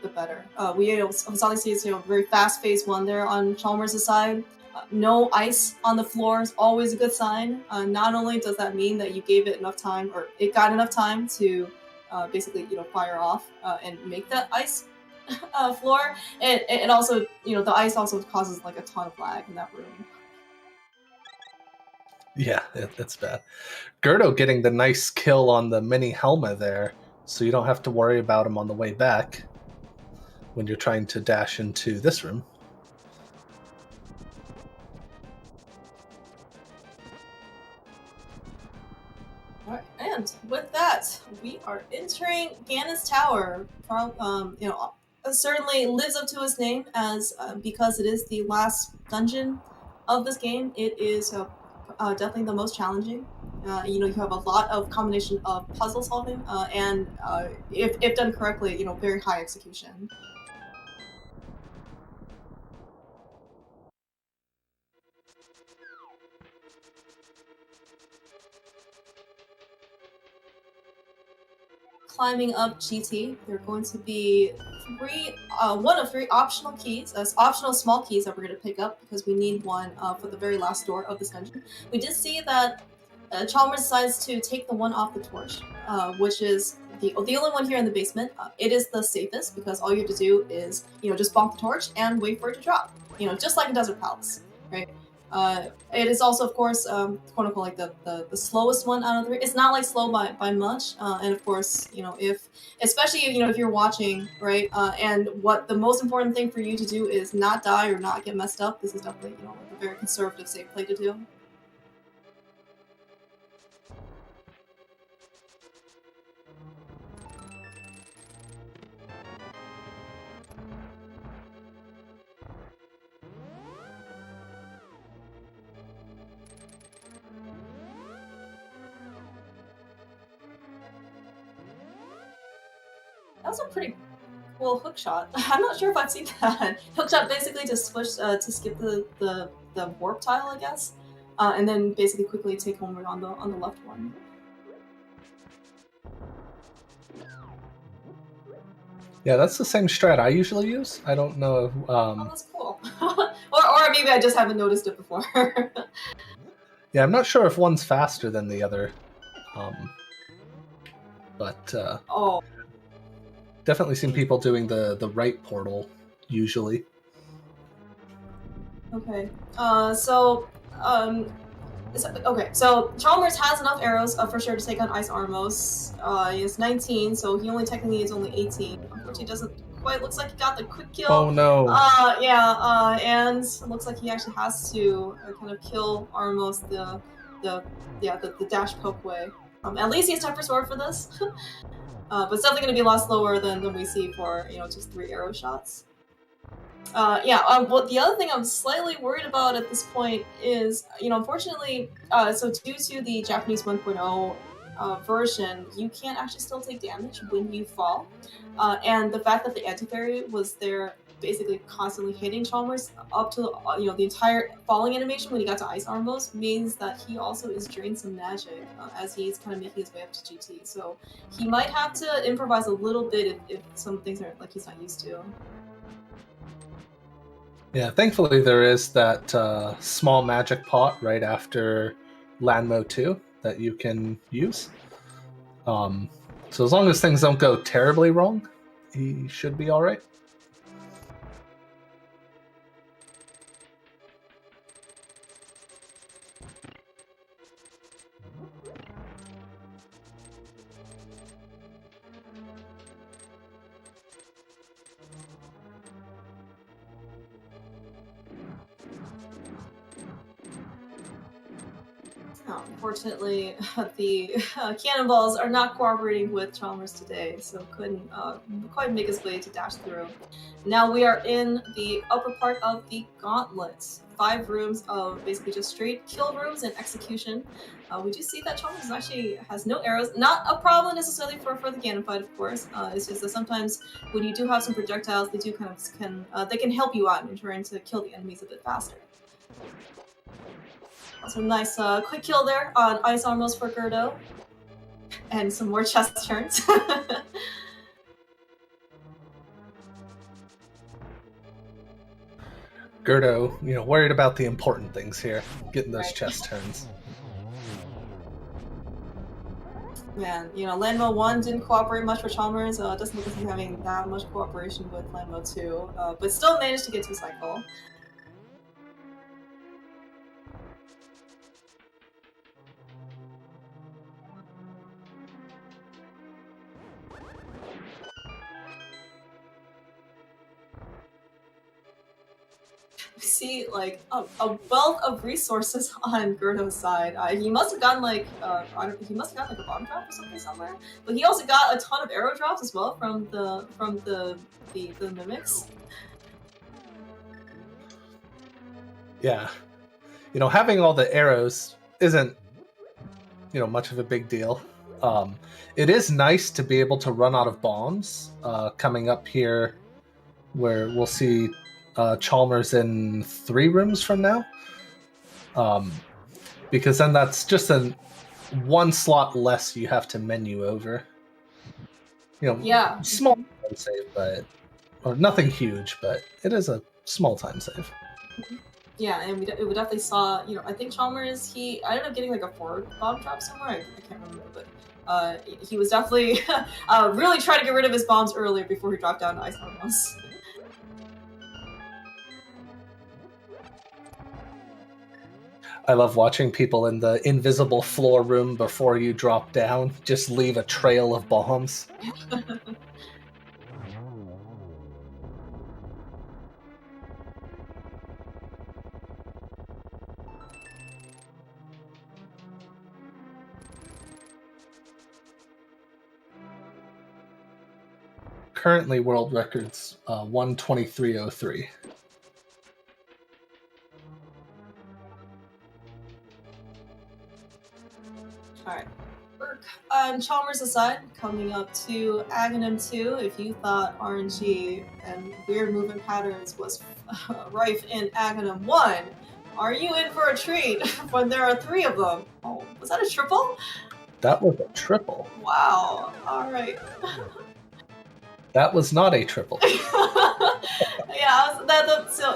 S2: the better. We obviously see, you know, very fast phase 1 there on Chalmers' side. No ice on the floor is always a good sign. Not only does that mean that you gave it enough time, or it got enough time to basically, you know, fire off and make that ice floor, it also, the ice also causes like a ton of lag in that room.
S3: Yeah, that's bad. g3rd0 getting the nice kill on the mini Helma there, so you don't have to worry about him on the way back when you're trying to dash into this room.
S2: Alright, and with that, we are entering Ganon's Tower. Certainly lives up to its name as because it is the last dungeon of this game. It is definitely the most challenging. You have a lot of combination of puzzle solving and if done correctly, very high execution. Climbing up GT, there are going to be one of three optional keys, optional small keys that we're going to pick up because we need one for the very last door of this dungeon. We did see that Chalmers decides to take the one off the torch, which is the only one here in the basement. It is the safest because all you have to do is, just bonk the torch and wait for it to drop. Just like a Desert Palace, right? It is also, of course, quote unquote, like the slowest one out of the three. It's not like slow by much, and of course, especially if you're watching, right, and what the most important thing for you to do is not die or not get messed up. This is definitely like a very conservative, safe play to do. That was a pretty cool hook shot. I'm not sure if I've seen that. Hook shot basically to switch to skip the warp tile, I guess, and then basically quickly take homeward on the left one.
S3: Yeah, that's the same strat I usually use. I don't know.
S2: Oh, that's cool. or maybe I just haven't noticed it before.
S3: Yeah, I'm not sure if one's faster than the other, but
S2: oh.
S3: Definitely seen people doing the right portal usually.
S2: Okay. Okay, so Chalmers has enough arrows for sure to take on Ice Armos. He has 19, so he technically is only 18. Unfortunately, doesn't quite. Looks like he got the quick kill.
S3: Oh no.
S2: And it looks like he actually has to kind of kill Armos the dash poke way. At least he has Temper Sword for this. But it's definitely going to be a lot slower than we see for, just 3 arrow shots. Well, the other thing I'm slightly worried about at this point is, unfortunately, so due to the Japanese 1.0 version, you can't actually still take damage when you fall. And the fact that the anti-fairy was there basically constantly hitting Chalmers up to, the entire falling animation when he got to Ice Armos means that he also is drained some magic as he's kind of making his way up to GT. So he might have to improvise a little bit if some things are like he's not used to.
S3: Yeah, thankfully there is that small magic pot right after Lanmo 2 that you can use. So as long as things don't go terribly wrong, he should be alright.
S2: Unfortunately, the cannonballs are not cooperating with Chalmers today, so couldn't quite make his way to dash through. Now we are in the upper part of the gauntlet. 5 rooms of basically just straight kill rooms and execution. We do see that Chalmers actually has no arrows. Not a problem necessarily for the Ganon fight, of course. It's just that sometimes when you do have some projectiles, they do they can help you out in trying to kill the enemies a bit faster. So nice quick kill there on Ice Armos for g3rd0. And some more chest turns.
S3: g3rd0, worried about the important things here, getting those chest turns.
S2: Man, you know, Landmo 1 didn't cooperate much with Chalmers. Doesn't look like he's having that much cooperation with Landmo 2, but still managed to get to cycle. We see like a wealth of resources on Gerdo's side. He must have gotten like he must have gotten like a bomb drop or something somewhere. But he also got a ton of arrow drops as well from the mimics.
S3: Yeah, you know, having all the arrows isn't, you know, much of a big deal. It is nice to be able to run out of bombs coming up here, where we'll see Chalmers in 3 rooms from now, because then that's just one slot less you have to menu over. You know,
S2: yeah,
S3: small time save, or nothing huge, but it is a small time save.
S2: Yeah, and we definitely saw, you know, I think Chalmers, I ended up getting like a 4 bomb drop somewhere, I can't remember, but he was definitely really trying to get rid of his bombs earlier before he dropped down to Ice Normals.
S3: I love watching people in the invisible floor room before you drop down just leave a trail of bombs. Currently, world records 1:23:03.
S2: Alright. On Chalmers' aside, coming up to Aghanim 2, if you thought RNG and weird movement patterns was rife in Aghanim 1, are you in for a treat when there are 3 of them? Oh, was that a triple?
S3: That was a triple.
S2: Wow. Alright.
S3: That was not a triple.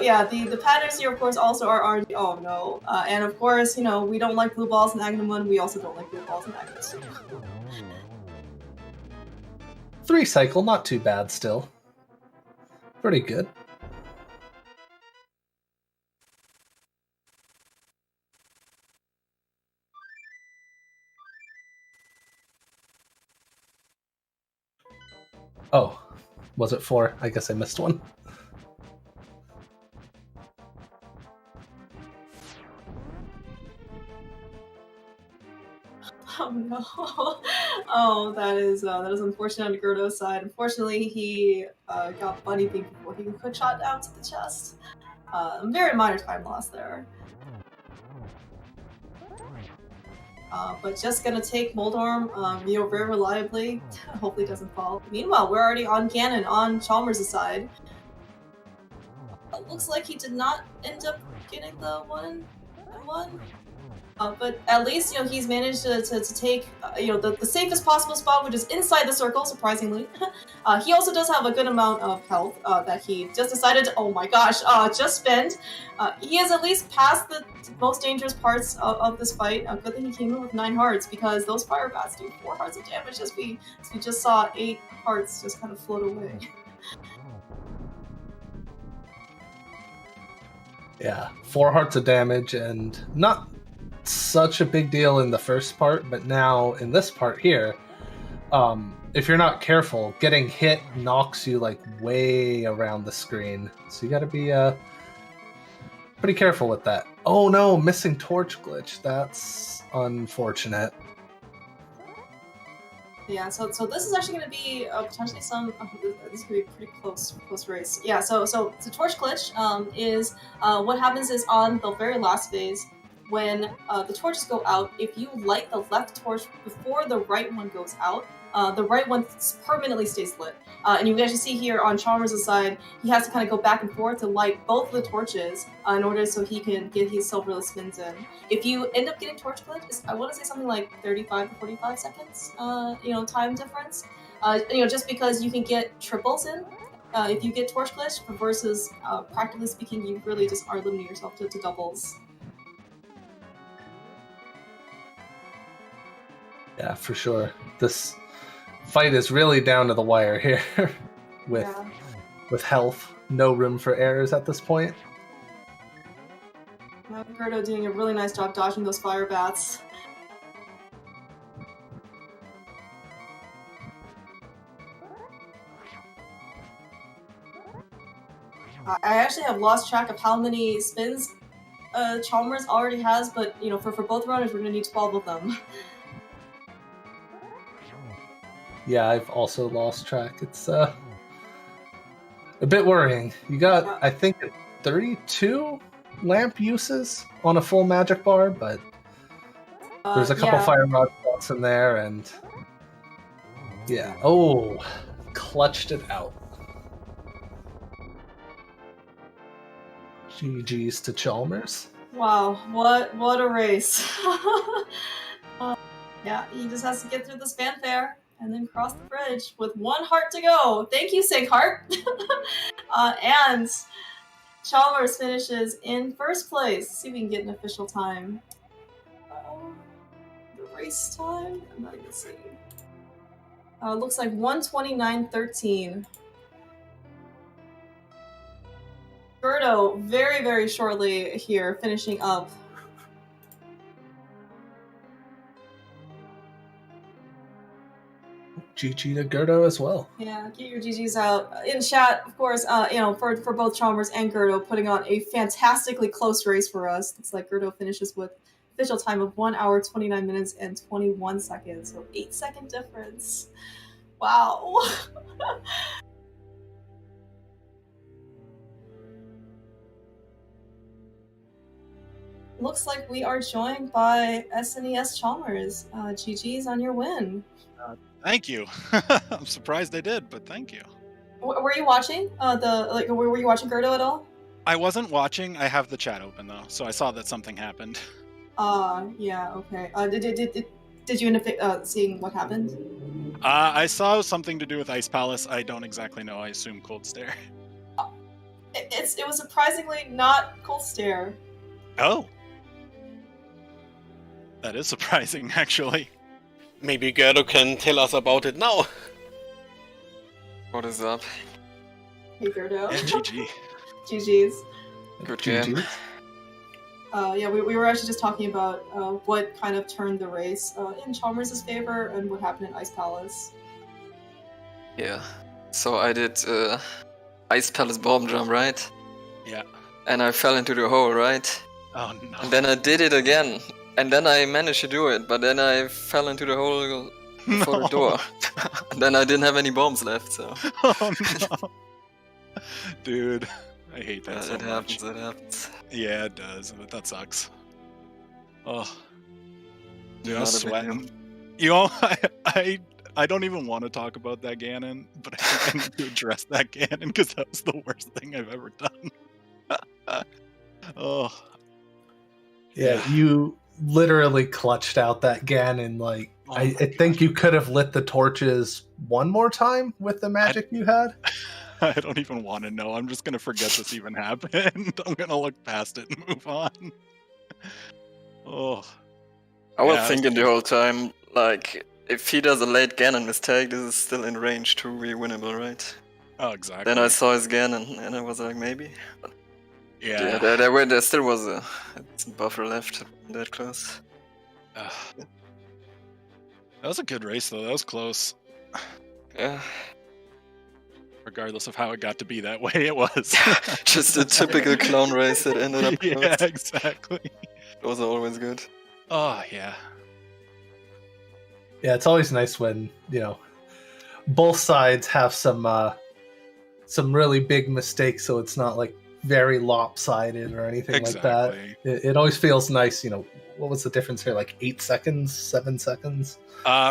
S2: Yeah, the patterns here, of course, also are RNG. Oh no. And of course, you know, we don't like blue balls in Aghanim 1, we also don't like blue balls in Aghanim 2.
S3: 3 cycle, not too bad still. Pretty good. Oh, was it 4? I guess I missed one.
S2: Oh no. Oh, that is unfortunate on Gerdo's side. Unfortunately, he got Bunny Beam before he could shot down to the chest. Very minor time loss there. But just gonna take Moldorm, you know, very reliably. Hopefully doesn't fall. Meanwhile, we're already on Ganon on Chalmers' side. It looks like he did not end up getting the 1-1. But at least, you know, he's managed to take, you know, the safest possible spot, which is inside the circle, surprisingly. He also does have a good amount of health that he just decided to, oh my gosh, just spend. He is at least past the most dangerous parts of this fight. Good thing he came in with 9 hearts, because those fire bats do 4 hearts of damage, as we just saw 8 hearts just kind of float away.
S3: Yeah, 4 hearts of damage, and not such a big deal in the first part, but now in this part here, if you're not careful, getting hit knocks you like way around the screen, so you gotta be pretty careful with that. Oh no, missing torch glitch. That's unfortunate.
S2: Yeah, so this is actually going to be potentially some. This could be a pretty close race. Yeah, so the torch glitch is what happens is on the very last phase, when the torches go out, if you light the left torch before the right one goes out, the right one permanently stays lit. And you can actually see here on Chalmers' side, he has to kind of go back and forth to light both of the torches in order so he can get his silver spins in. If you end up getting torch glitch, I want to say something like 35 to 45 seconds, you know, time difference. You know, just because you can get triples in if you get torch glitch, versus practically speaking, you really just are limiting yourself to doubles.
S3: Yeah, for sure. This fight is really down to the wire here with health. No room for errors at this point.
S2: g3rd0 doing a really nice job dodging those fire bats. I actually have lost track of how many spins Chalmers already has, but you know, for both runners, we're gonna need 12 of them.
S3: Yeah, I've also lost track. It's a bit worrying. You got, I think, 32 lamp uses on a full magic bar, but there's a couple fire rod spots in there, and yeah. Oh, clutched it out. GG's to Chalmers.
S2: Wow, what a race. Yeah, he just has to get through this fanfare and then cross the bridge with 1 heart to go. Thank you, Sig Heart. And Chalmers finishes in first place. Let's see if we can get an official time. The race time? I'm not even seeing. Looks like 1:29:13. g3rd0 very, very shortly here, finishing up.
S3: GG to g3rd0 as well.
S2: Yeah, get your GGs out in chat, of course. You know, for both Chalmers and g3rd0 putting on a fantastically close race for us. Looks like g3rd0 finishes with official time of 1 hour 29 minutes and 21 seconds, so 8-second difference. Wow. Looks like we are joined by SNES Chalmers. GG's on your win.
S4: Thank you. I'm surprised I did, but thank you.
S2: Were you watching were you watching g3rd0 at all?
S4: I wasn't watching. I have the chat open though, so I saw that something happened.
S2: Yeah, okay. Did you end up seeing what happened?
S4: I saw something to do with Ice Palace. I don't exactly know. I assume Cold Stare.
S2: It was surprisingly not Cold Stare.
S4: Oh. That is surprising, actually.
S1: Maybe g3rd0 can tell us about it now.
S5: What is up?
S2: Hey, g3rd0.
S4: And GG.
S2: GG's.
S5: Good game.
S2: Yeah, we were actually just talking about what kind of turned the race in Chalmers' favor and what happened in Ice Palace.
S5: Yeah. So I did Ice Palace bomb jump, right?
S4: Yeah.
S5: And I fell into the hole, right?
S4: Oh no.
S5: And then I did it again. And then I managed to do it, but then I fell into the hole before the door. And then I didn't have any bombs left, so...
S4: Oh no. Dude, I hate that so much.
S5: It happens.
S4: Yeah, it does, but that sucks. Oh. Dude, I
S5: Not
S4: was
S5: a big
S4: sweating. You know, I don't even want to talk about that Ganon, but I think I need to address that Ganon because that was the worst thing I've ever done. Oh.
S3: Yeah, you literally clutched out that Ganon. Like,
S4: Oh
S3: I think you could have lit the torches one more time with the magic you had.
S4: I don't even want to know. I'm just going to forget this even happened. I'm going to look past it and move on. Oh.
S5: I was thinking the whole time, like, if he does a late Ganon mistake, this is still in range to be winnable, right?
S4: Oh, exactly.
S5: Then I saw his Ganon, and I was like, maybe. But
S4: yeah.
S5: There still was a buffer left that close.
S4: That was a good race, though. That was close.
S5: Yeah.
S4: Regardless of how it got to be that way, it was.
S5: Just a typical clown race that ended up close.
S4: Yeah, exactly.
S5: Those are always good.
S4: Oh, yeah.
S3: Yeah, it's always nice when, you know, both sides have some really big mistakes, so it's not like very lopsided or anything like that. It always feels nice, you know. What was the difference here? Like 8 seconds, 7 seconds?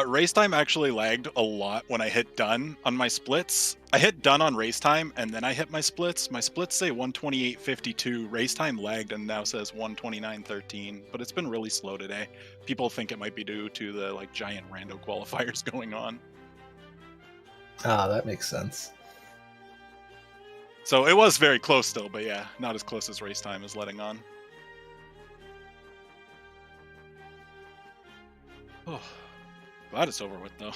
S4: Race time actually lagged a lot when I hit done on my splits. I hit done on race time and then I hit my splits. My splits say 128.52. Race time lagged and now says 129.13. But it's been really slow today. People think it might be due to the like giant rando qualifiers going on.
S3: Ah, that makes sense.
S4: So it was very close still, but yeah, not as close as race time is letting on. Oh. Glad it's over with though.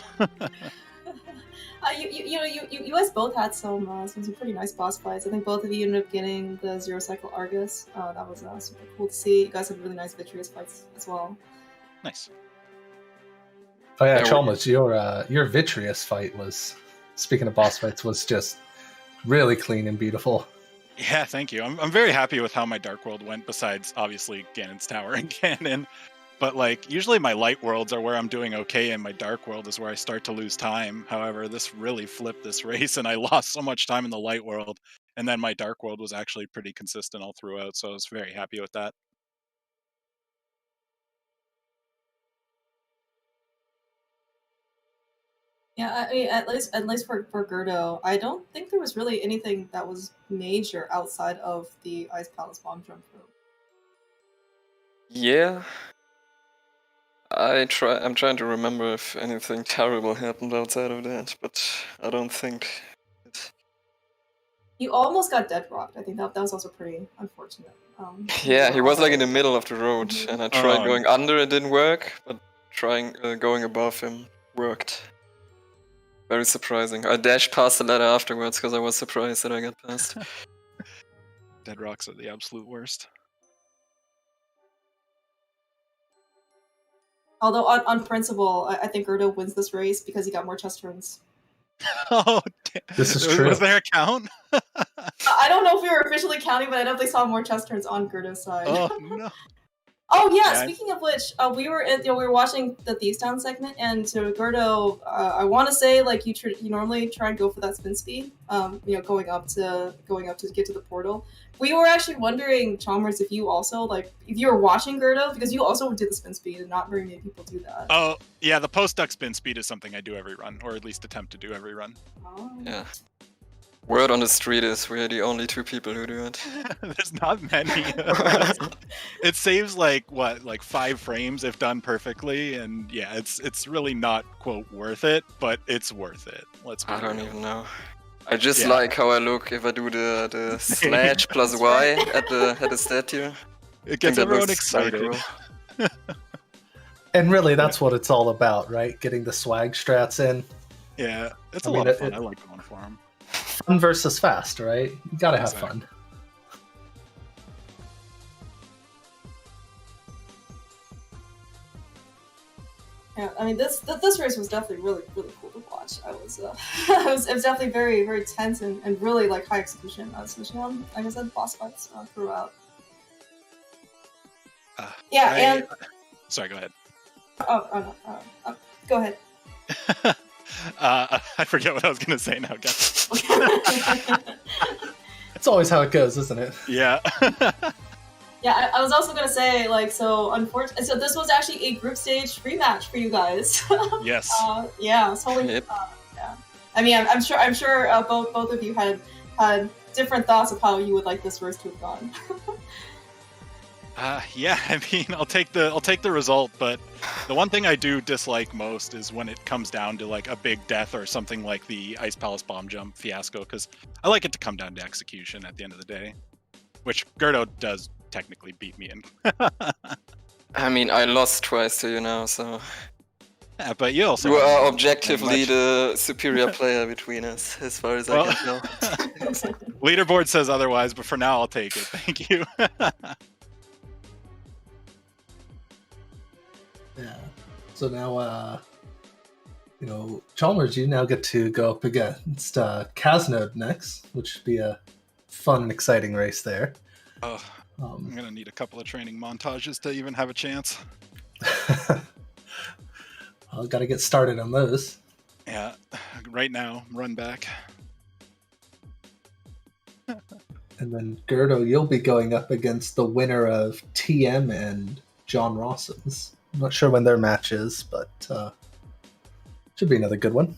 S2: You guys both had some pretty nice boss fights. I think both of you ended up getting the 0 cycle Argus. That was super cool to see. You guys had really nice Vitreous fights as well.
S4: Nice.
S3: Oh yeah, Chalmers, your Vitreous fight was, speaking of boss fights, was just really clean and beautiful.
S4: Yeah, thank you. I'm very happy with how my Dark World went, besides obviously Ganon's Tower and Ganon. But like, usually my light worlds are where I'm doing okay, and my dark world is where I start to lose time. However, this really flipped this race, and I lost so much time in the light world, and then my dark world was actually pretty consistent all throughout, so I was very happy with that.
S2: Yeah, I mean, at least for g3rd0, I don't think there was really anything that was major outside of the Ice Palace bomb jump room.
S5: Yeah. I'm trying to remember if anything terrible happened outside of that, but I don't think
S2: You almost got dead rocked. I think that was also pretty unfortunate.
S5: Yeah, he was like in the middle of the road, and I tried going under, it didn't work, but trying going above him worked. Very surprising. I dashed past the ladder afterwards because I was surprised that I got past.
S4: Dead rocks are the absolute worst.
S2: Although on principle, I think g3rd0 wins this race because he got more chest turns.
S4: Oh, damn.
S3: This is true.
S4: Was there a count?
S2: I don't know if we were officially counting, but I definitely saw more chest turns on g3rd0's side.
S4: Oh no.
S2: Oh yeah, speaking of which, we were watching the Thieves Town segment, and so g3rd0, I want to say like you normally try and go for that spin speed, going up to get to the portal. We were actually wondering, Chalmers, if you also if you were watching g3rd0, because you also did the spin speed, and not very many people do that.
S4: Oh yeah, the post duck spin speed is something I do every run, or at least attempt to do every run.
S2: Oh.
S5: Yeah. Word on the street is we're the only 2 people who do it.
S4: There's not many. It saves like 5 frames if done perfectly, and yeah, it's really not quote worth it, but it's worth it.
S5: I don't even know. I just like how I look if I do the slash plus Y at the statue.
S4: It gets everyone excited.
S3: And really, that's what it's all about, right? Getting the swag strats in.
S4: Yeah, it's a lot of fun. I like going for them.
S3: Fun versus fast, right? You gotta have fun.
S2: Yeah, I mean this race was definitely really cool to watch. I was it was definitely very, very tense and really like high execution, especially on, like I said, boss fights throughout.
S4: Sorry, go ahead.
S2: Oh no, go ahead.
S4: I forget what I was gonna say now, guys.
S3: It's always how it goes, isn't it?
S4: Yeah.
S2: Yeah, I was also gonna say, unfortunately, so this was actually a group stage rematch for you guys.
S4: Yes.
S2: Yeah, it's totally. Yeah. I mean, I'm sure both of you had different thoughts of how you would like this race to have gone.
S4: Yeah, I mean, I'll take the result, but the one thing I do dislike most is when it comes down to like a big death or something like the Ice Palace bomb jump fiasco, because I like it to come down to execution at the end of the day, which g3rd0 does technically beat me in.
S5: I mean, I lost twice to you now, so...
S4: Yeah, but you also...
S5: You are objectively the superior player between us, as far as I can tell.
S4: Leaderboard says otherwise, but for now I'll take it. Thank you.
S3: Yeah. So now, Chalmers, you now get to go up against Kaznode next, which should be a fun and exciting race there.
S4: Oh, I'm gonna need a couple of training montages to even have a chance.
S3: I'll gotta get started on those.
S4: Yeah, right now, run back.
S3: And then g3rd0, you'll be going up against the winner of TM and John Rossum's. I'm not sure when their match is, but should be another good one.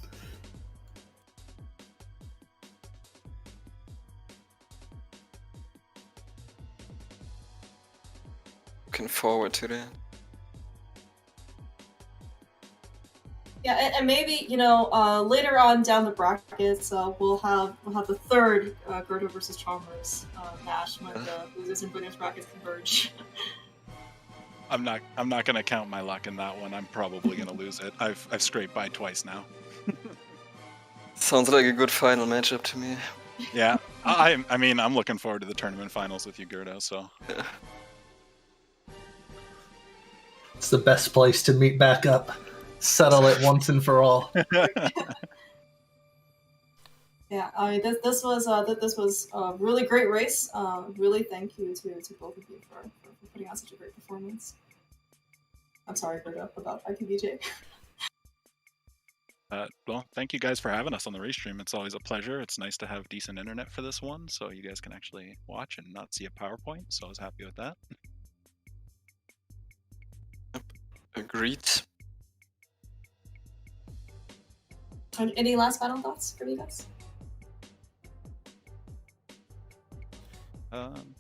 S5: Looking forward to that.
S2: Yeah, and maybe later on down the brackets, we'll have the third g3rd0 versus Chalmers match when the losers and winners brackets converge.
S4: I'm not gonna count my luck in that one. I'm probably gonna lose it. I've scraped by twice now.
S5: Sounds like a good final matchup to me.
S4: Yeah, I mean, I'm looking forward to the tournament finals with you, g3rd0. So
S5: Yeah.
S3: It's the best place to meet back up. Settle it once and for all.
S2: Yeah, I mean, this was a really great race. Really, thank you to both of you for putting on such a great performance. I'm sorry, g3rd0, about IPVJ.
S4: Well, thank you guys for having us on the race stream. It's always a pleasure. It's nice to have decent internet for this one, so you guys can actually watch and not see a PowerPoint. So I was happy with that.
S5: Agreed.
S2: Any last final thoughts from you guys?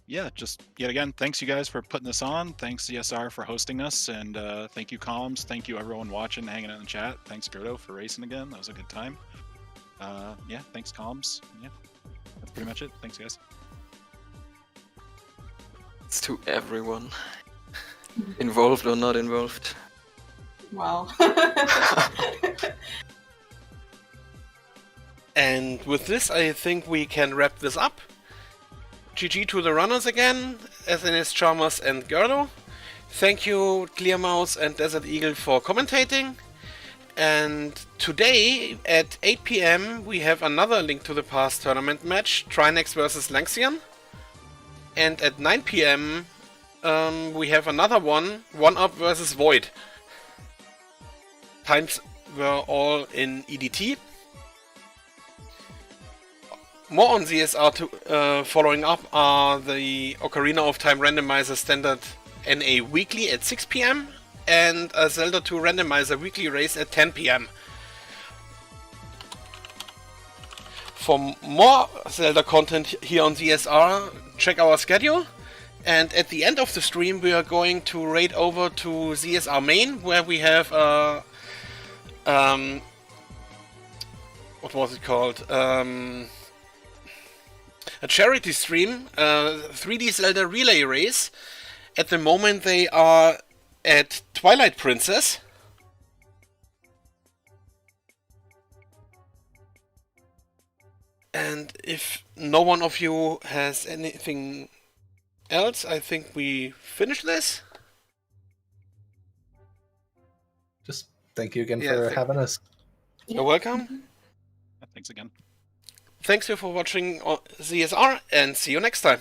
S4: Yeah, just yet again, thanks you guys for putting this on. Thanks ZSR for hosting us, and thank you Columns. Thank you everyone watching, hanging out in the chat. Thanks g3rd0 for racing again. That was a good time. Yeah, thanks Columns. Yeah, that's pretty much it. Thanks guys.
S5: It's to everyone, involved or not involved.
S2: Wow.
S1: And with this, I think we can wrap this up. GG to the runners again, SNS Chalmers and g3rd0. Thank you Clear Mouse and Desert Eagle for commentating. And today at 8 PM we have another Link to the Past tournament match, Trinex versus Lanxian. And at 9 PM we have another one, 1UP versus Void. Times were all in EDT. More on ZSR following up are the Ocarina of Time Randomizer Standard NA Weekly at 6 PM and a Zelda 2 Randomizer Weekly Race at 10 PM. For more Zelda content here on ZSR, check our schedule. And at the end of the stream we are going to raid over to ZSR Main, where we have what was it called? A charity stream, 3D Zelda Relay Race. At the moment they are at Twilight Princess. And if no one of you has anything else, I think we finish this.
S3: Just thank you again for having us.
S1: You're welcome.
S4: Thanks again.
S1: Thanks you for watching ZSR and see you next time.